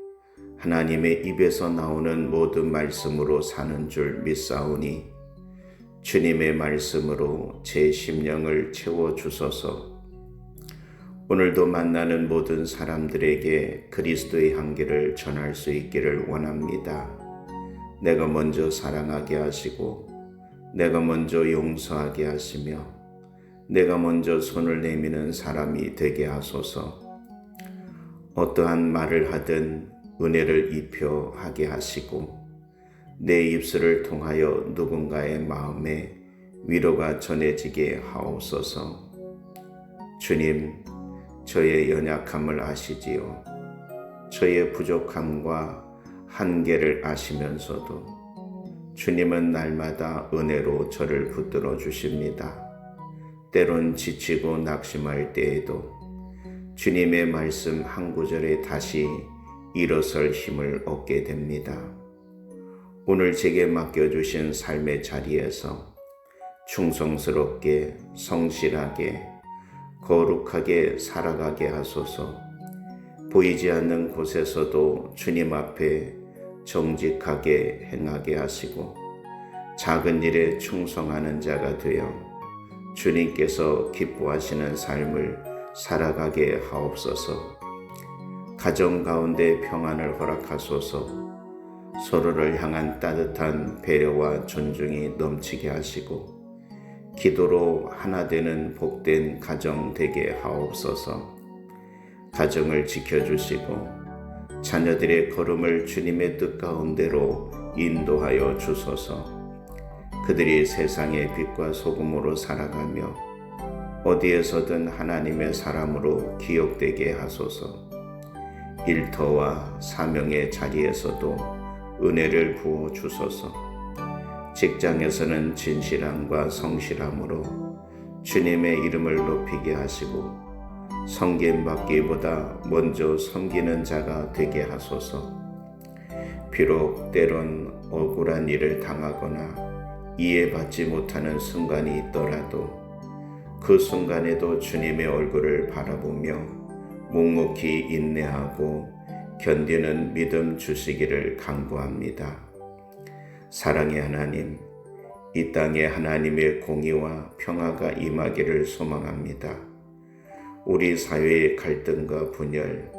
하나님의 입에서 나오는 모든 말씀으로 사는 줄 믿사오니 주님의 말씀으로 제 심령을 채워주소서. 오늘도 만나는 모든 사람들에게 그리스도의 향기를 전할 수 있기를 원합니다. 내가 먼저 사랑하게 하시고 내가 먼저 용서하게 하시며 내가 먼저 손을 내미는 사람이 되게 하소서. 어떠한 말을 하든 은혜를 입혀 하게 하시고 내 입술을 통하여 누군가의 마음에 위로가 전해지게 하옵소서. 주님, 저의 연약함을 아시지요. 저의 부족함과 한계를 아시면서도 주님은 날마다 은혜로 저를 붙들어 주십니다. 때론 지치고 낙심할 때에도 주님의 말씀 한 구절에 다시 일어설 힘을 얻게 됩니다. 오늘 제게 맡겨주신 삶의 자리에서 충성스럽게 성실하게 거룩하게 살아가게 하소서. 보이지 않는 곳에서도 주님 앞에 정직하게 행하게 하시고 작은 일에 충성하는 자가 되어 주님께서 기뻐하시는 삶을 살아가게 하옵소서. 가정 가운데 평안을 허락하소서. 서로를 향한 따뜻한 배려와 존중이 넘치게 하시고 기도로 하나 되는 복된 가정 되게 하옵소서. 가정을 지켜주시고 자녀들의 걸음을 주님의 뜻 가운데로 인도하여 주소서. 그들이 세상의 빛과 소금으로 살아가며 어디에서든 하나님의 사람으로 기억되게 하소서. 일터와 사명의 자리에서도 은혜를 부어 주소서. 직장에서는 진실함과 성실함으로 주님의 이름을 높이게 하시고 섬김받기보다 먼저 섬기는 자가 되게 하소서. 비록 때론 억울한 일을 당하거나 이해받지 못하는 순간이 있더라도 그 순간에도 주님의 얼굴을 바라보며 묵묵히 인내하고 견디는 믿음 주시기를 간구합니다. 사랑의 하나님, 이 땅에 하나님의 공의와 평화가 임하기를 소망합니다. 우리 사회의 갈등과 분열,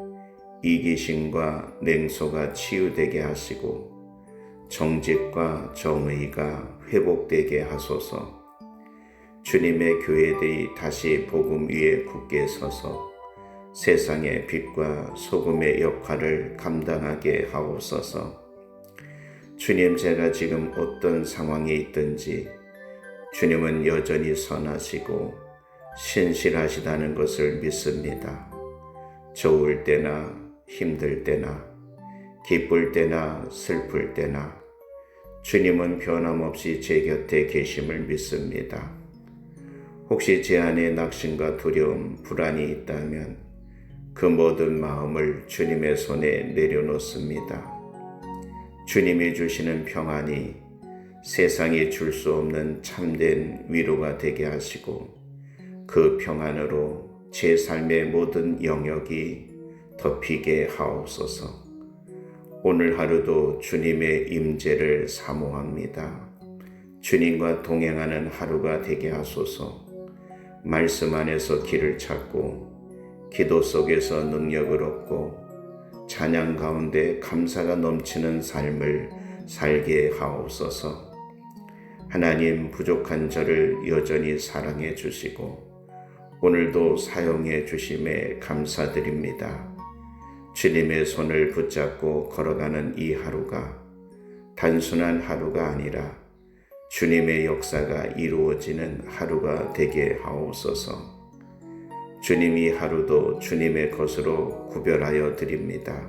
이기심과 냉소가 치유되게 하시고 정직과 정의가 회복되게 하소서. 주님의 교회들이 다시 복음 위에 굳게 서서 세상의 빛과 소금의 역할을 감당하게 하옵소서. 주님, 제가 지금 어떤 상황에 있든지 주님은 여전히 선하시고 신실하시다는 것을 믿습니다. 좋을 때나 힘들 때나 기쁠 때나 슬플 때나 주님은 변함없이 제 곁에 계심을 믿습니다. 혹시 제 안에 낙심과 두려움, 불안이 있다면 그 모든 마음을 주님의 손에 내려놓습니다. 주님이 주시는 평안이 세상이 줄 수 없는 참된 위로가 되게 하시고 그 평안으로 제 삶의 모든 영역이 덮이게 하옵소서. 오늘 하루도 주님의 임재를 사모합니다. 주님과 동행하는 하루가 되게 하소서. 말씀 안에서 길을 찾고 기도 속에서 능력을 얻고 찬양 가운데 감사가 넘치는 삶을 살게 하옵소서. 하나님, 부족한 저를 여전히 사랑해 주시고 오늘도 사용해 주심에 감사드립니다. 주님의 손을 붙잡고 걸어가는 이 하루가 단순한 하루가 아니라 주님의 역사가 이루어지는 하루가 되게 하옵소서. 주님이 하루도 주님의 것으로 구별하여 드립니다.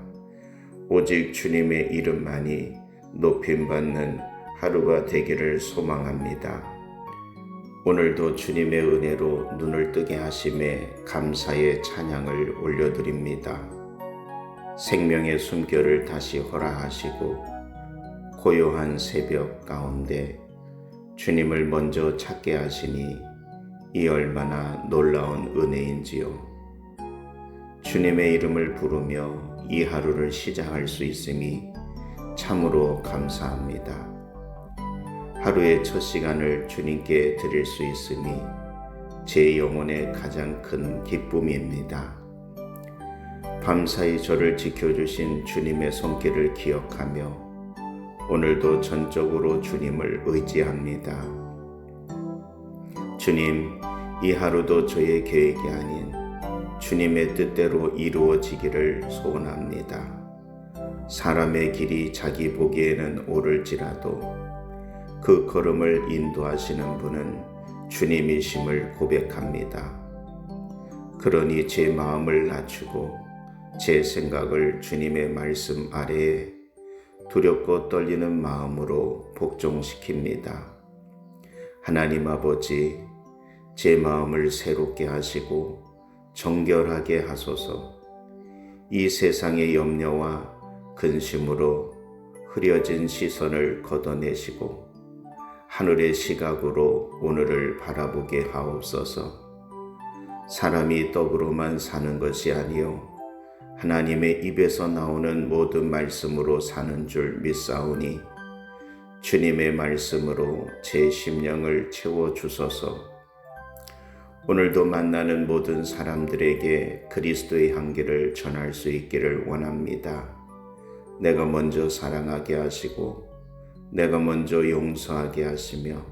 오직 주님의 이름만이 높임받는 하루가 되기를 소망합니다. 오늘도 주님의 은혜로 눈을 뜨게 하심에 감사의 찬양을 올려드립니다. 생명의 숨결을 다시 허락하시고 고요한 새벽 가운데 주님을 먼저 찾게 하시니 이 얼마나 놀라운 은혜인지요. 주님의 이름을 부르며 이 하루를 시작할 수 있음이 참으로 감사합니다. 하루의 첫 시간을 주님께 드릴 수 있음이 제 영혼의 가장 큰 기쁨입니다. 밤사이 저를 지켜주신 주님의 손길을 기억하며 오늘도 전적으로 주님을 의지합니다. 주님, 이 하루도 저의 계획이 아닌 주님의 뜻대로 이루어지기를 소원합니다. 사람의 길이 자기 보기에는 옳을지라도 그 걸음을 인도하시는 분은 주님이심을 고백합니다. 그러니 제 마음을 낮추고 제 생각을 주님의 말씀 아래에 두렵고 떨리는 마음으로 복종시킵니다. 하나님 아버지, 제 마음을 새롭게 하시고 정결하게 하소서. 이 세상의 염려와 근심으로 흐려진 시선을 걷어내시고 하늘의 시각으로 오늘을 바라보게 하옵소서. 사람이 떡으로만 사는 것이 아니요 하나님의 입에서 나오는 모든 말씀으로 사는 줄 믿사오니 주님의 말씀으로 제 심령을 채워주소서. 오늘도 만나는 모든 사람들에게 그리스도의 향기를 전할 수 있기를 원합니다. 내가 먼저 사랑하게 하시고 내가 먼저 용서하게 하시며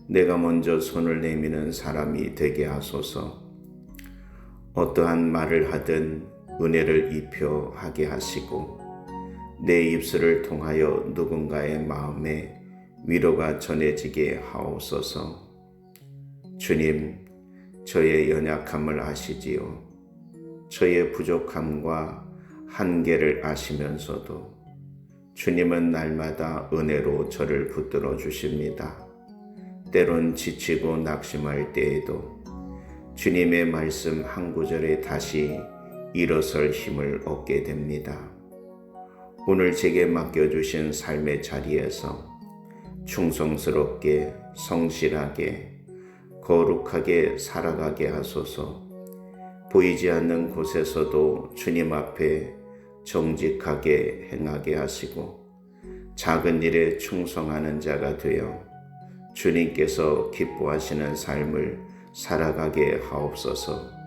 내가 먼저 손을 내미는 사람이 되게 하소서. 어떠한 말을 하든 은혜를 입혀 하게 하시고 내 입술을 통하여 누군가의 마음에 위로가 전해지게 하옵소서. 주님, 저의 연약함을 아시지요. 저의 부족함과 한계를 아시면서도 주님은 날마다 은혜로 저를 붙들어 주십니다. 때론 지치고 낙심할 때에도 주님의 말씀 한 구절에 다시 일어설 힘을 얻게 됩니다. 오늘 제게 맡겨주신 삶의 자리에서 충성스럽게 성실하게 거룩하게 살아가게 하소서. 보이지 않는 곳에서도 주님 앞에 정직하게 행하게 하시고 작은 일에 충성하는 자가 되어 주님께서 기뻐하시는 삶을 살아가게 하옵소서.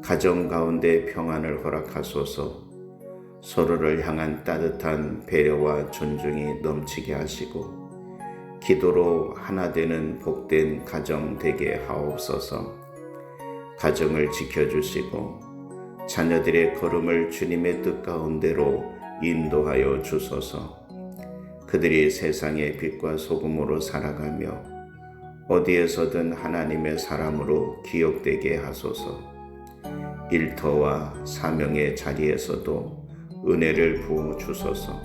가정 가운데 평안을 허락하소서. 서로를 향한 따뜻한 배려와 존중이 넘치게 하시고 기도로 하나 되는 복된 가정 되게 하옵소서. 가정을 지켜주시고 자녀들의 걸음을 주님의 뜻 가운데로 인도하여 주소서. 그들이 세상의 빛과 소금으로 살아가며 어디에서든 하나님의 사람으로 기억되게 하소서. 일터와 사명의 자리에서도 은혜를 부어 주소서.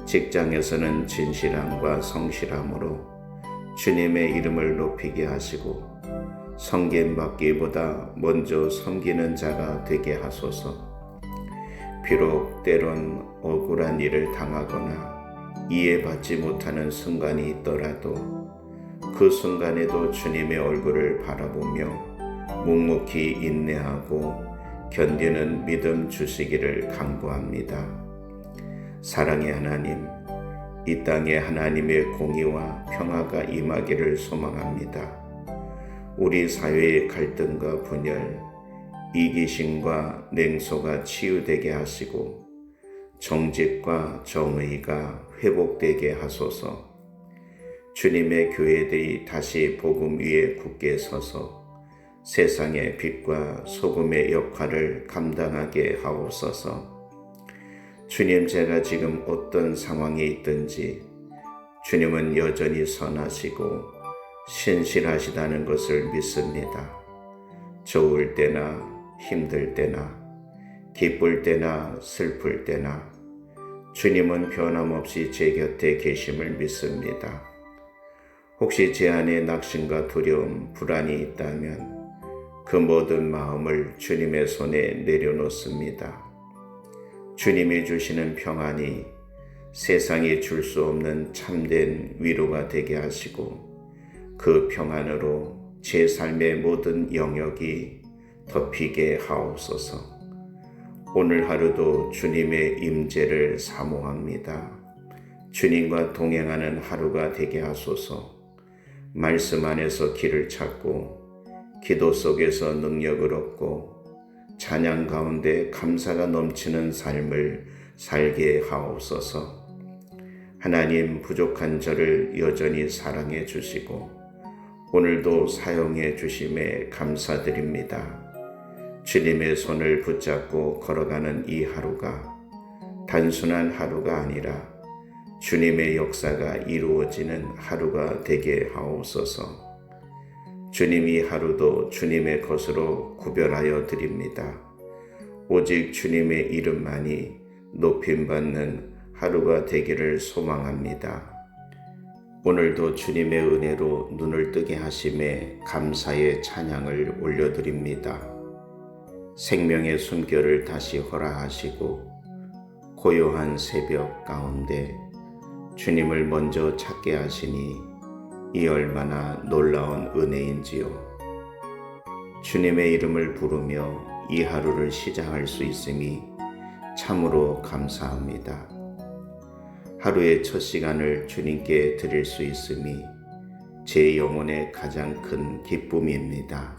직장에서는 진실함과 성실함으로 주님의 이름을 높이게 하시고 섬김받기보다 먼저 섬기는 자가 되게 하소서. 비록 때론 억울한 일을 당하거나 이해받지 못하는 순간이 있더라도 그 순간에도 주님의 얼굴을 바라보며 묵묵히 인내하고 견디는 믿음 주시기를 간구합니다. 사랑의 하나님, 이 땅에 하나님의 공의와 평화가 임하기를 소망합니다. 우리 사회의 갈등과 분열, 이기심과 냉소가 치유되게 하시고 정직과 정의가 회복되게 하소서. 주님의 교회들이 다시 복음 위에 굳게 서서 세상의 빛과 소금의 역할을 감당하게 하옵소서. 주님, 제가 지금 어떤 상황에 있든지 주님은 여전히 선하시고 신실하시다는 것을 믿습니다. 좋을 때나 힘들 때나 기쁠 때나 슬플 때나 주님은 변함없이 제 곁에 계심을 믿습니다. 혹시 제 안에 낙심과 두려움, 불안이 있다면 그 모든 마음을 주님의 손에 내려놓습니다. 주님이 주시는 평안이 세상이 줄 수 없는 참된 위로가 되게 하시고 그 평안으로 제 삶의 모든 영역이 덮이게 하옵소서. 오늘 하루도 주님의 임재를 사모합니다. 주님과 동행하는 하루가 되게 하소서. 말씀 안에서 길을 찾고 기도 속에서 능력을 얻고 찬양 가운데 감사가 넘치는 삶을 살게 하옵소서. 하나님, 부족한 저를 여전히 사랑해 주시고 오늘도 사용해 주심에 감사드립니다. 주님의 손을 붙잡고 걸어가는 이 하루가 단순한 하루가 아니라 주님의 역사가 이루어지는 하루가 되게 하옵소서. 주님이 하루도 주님의 것으로 구별하여 드립니다. 오직 주님의 이름만이 높임받는 하루가 되기를 소망합니다. 오늘도 주님의 은혜로 눈을 뜨게 하심에 감사의 찬양을 올려드립니다. 생명의 숨결을 다시 허락하시고 고요한 새벽 가운데 주님을 먼저 찾게 하시니 이 얼마나 놀라운 은혜인지요. 주님의 이름을 부르며 이 하루를 시작할 수 있음이 참으로 감사합니다. 하루의 첫 시간을 주님께 드릴 수 있음이 제 영혼의 가장 큰 기쁨입니다.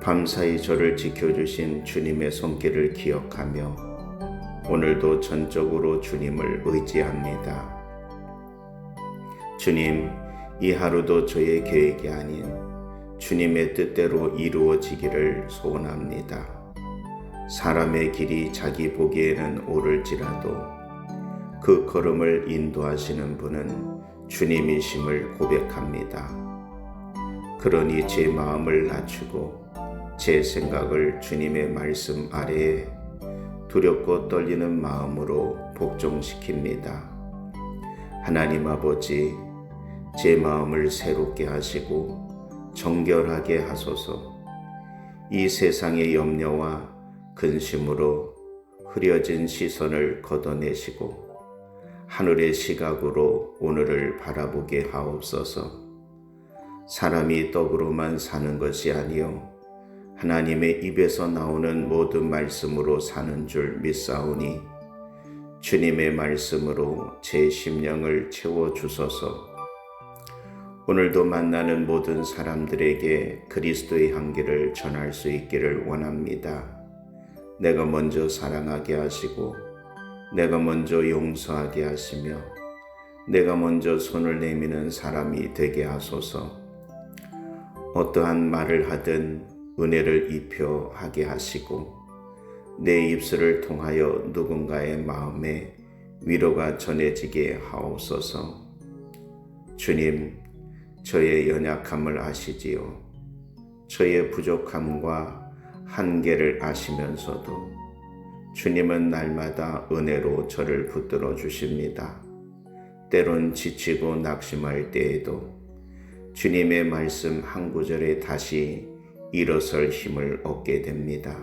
밤사이 저를 지켜주신 주님의 손길을 기억하며 오늘도 전적으로 주님을 의지합니다. 주님, 이 하루도 저의 계획이 아닌 주님의 뜻대로 이루어지기를 소원합니다. 사람의 길이 자기 보기에는 옳을지라도 그 걸음을 인도하시는 분은 주님이심을 고백합니다. 그러니 제 마음을 낮추고 제 생각을 주님의 말씀 아래에 두렵고 떨리는 마음으로 복종시킵니다. 하나님 아버지, 제 마음을 새롭게 하시고 정결하게 하소서. 이 세상의 염려와 근심으로 흐려진 시선을 걷어내시고 하늘의 시각으로 오늘을 바라보게 하옵소서. 사람이 떡으로만 사는 것이 아니요 하나님의 입에서 나오는 모든 말씀으로 사는 줄 믿사오니 주님의 말씀으로 제 심령을 채워주소서. 오늘도 만나는 모든 사람들에게 그리스도의 향기를 전할 수 있기를 원합니다. 내가 먼저 사랑하게 하시고 내가 먼저 용서하게 하시며 내가 먼저 손을 내미는 사람이 되게 하소서. 어떠한 말을 하든 은혜를 입혀 하게 하시고 내 입술을 통하여 누군가의 마음에 위로가 전해지게 하옵소서. 주님, 저의 연약함을 아시지요. 저의 부족함과 한계를 아시면서도 주님은 날마다 은혜로 저를 붙들어 주십니다. 때론 지치고 낙심할 때에도 주님의 말씀 한 구절에 다시 일어설 힘을 얻게 됩니다.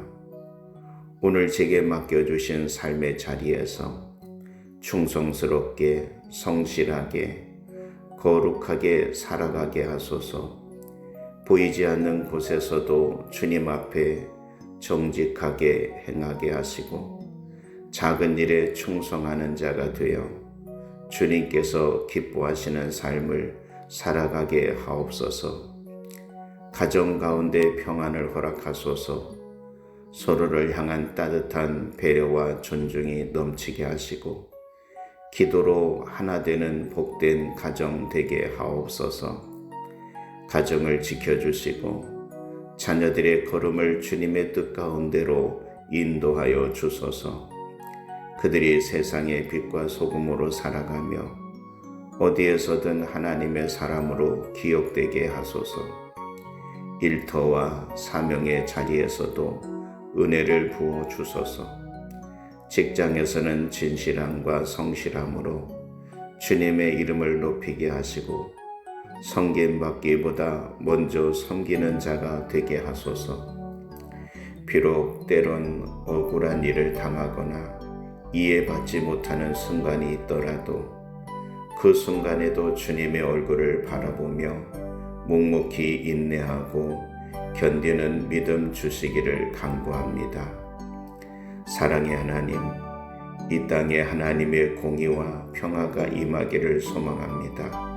오늘 제게 맡겨주신 삶의 자리에서 충성스럽게 성실하게 거룩하게 살아가게 하소서. 보이지 않는 곳에서도 주님 앞에 정직하게 행하게 하시고 작은 일에 충성하는 자가 되어 주님께서 기뻐하시는 삶을 살아가게 하옵소서. 가정 가운데 평안을 허락하소서. 서로를 향한 따뜻한 배려와 존중이 넘치게 하시고 기도로 하나 되는 복된 가정 되게 하옵소서. 가정을 지켜주시고 자녀들의 걸음을 주님의 뜻 가운데로 인도하여 주소서. 그들이 세상의 빛과 소금으로 살아가며 어디에서든 하나님의 사람으로 기억되게 하소서. 일터와 사명의 자리에서도 은혜를 부어 주소서. 직장에서는 진실함과 성실함으로 주님의 이름을 높이게 하시고 섬김받기보다 먼저 섬기는 자가 되게 하소서. 비록 때론 억울한 일을 당하거나 이해받지 못하는 순간이 있더라도 그 순간에도 주님의 얼굴을 바라보며 묵묵히 인내하고 견디는 믿음 주시기를 간구합니다. 사랑의 하나님, 이 땅에 하나님의 공의와 평화가 임하기를 소망합니다.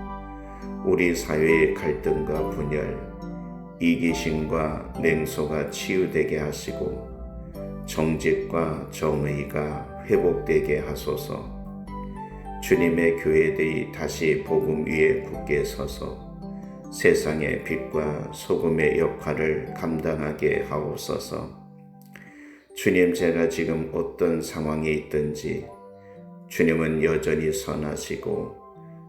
우리 사회의 갈등과 분열, 이기심과 냉소가 치유되게 하시고 정직과 정의가 회복되게 하소서. 주님의 교회들이 다시 복음 위에 굳게 서서 세상의 빛과 소금의 역할을 감당하게 하옵소서. 주님, 제가 지금 어떤 상황에 있든지 주님은 여전히 선하시고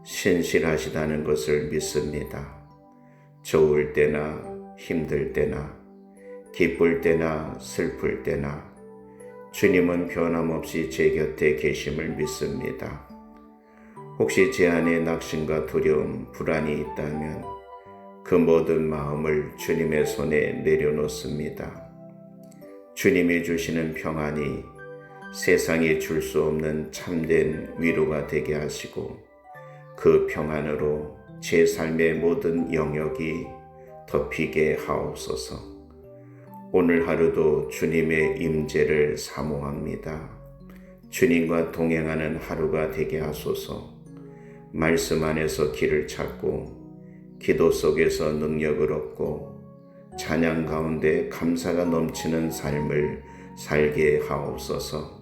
신실하시다는 것을 믿습니다. 좋을 때나 힘들 때나 기쁠 때나 슬플 때나 주님은 변함없이 제 곁에 계심을 믿습니다. 혹시 제 안에 낙심과 두려움, 불안이 있다면 그 모든 마음을 주님의 손에 내려놓습니다. 주님이 주시는 평안이 세상이 줄 수 없는 참된 위로가 되게 하시고 그 평안으로 제 삶의 모든 영역이 덮이게 하옵소서. 오늘 하루도 주님의 임재를 사모합니다. 주님과 동행하는 하루가 되게 하소서. 말씀 안에서 길을 찾고 기도 속에서 능력을 얻고 찬양 가운데 감사가 넘치는 삶을 살게 하옵소서.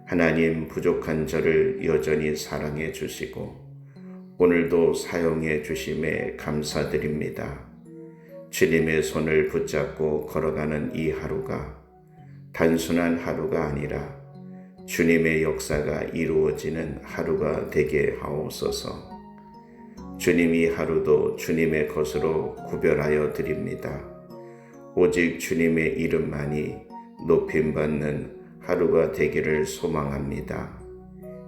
하나님, 부족한 저를 여전히 사랑해 주시고 오늘도 사용해 주심에 감사드립니다. 주님의 손을 붙잡고 걸어가는 이 하루가 단순한 하루가 아니라 주님의 역사가 이루어지는 하루가 되게 하옵소서. 주님이 하루도 주님의 것으로 구별하여 드립니다. 오직 주님의 이름만이 높임받는 하루가 되기를 소망합니다.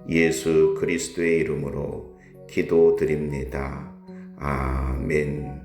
예수 그리스도의 이름으로 기도드립니다. 아멘.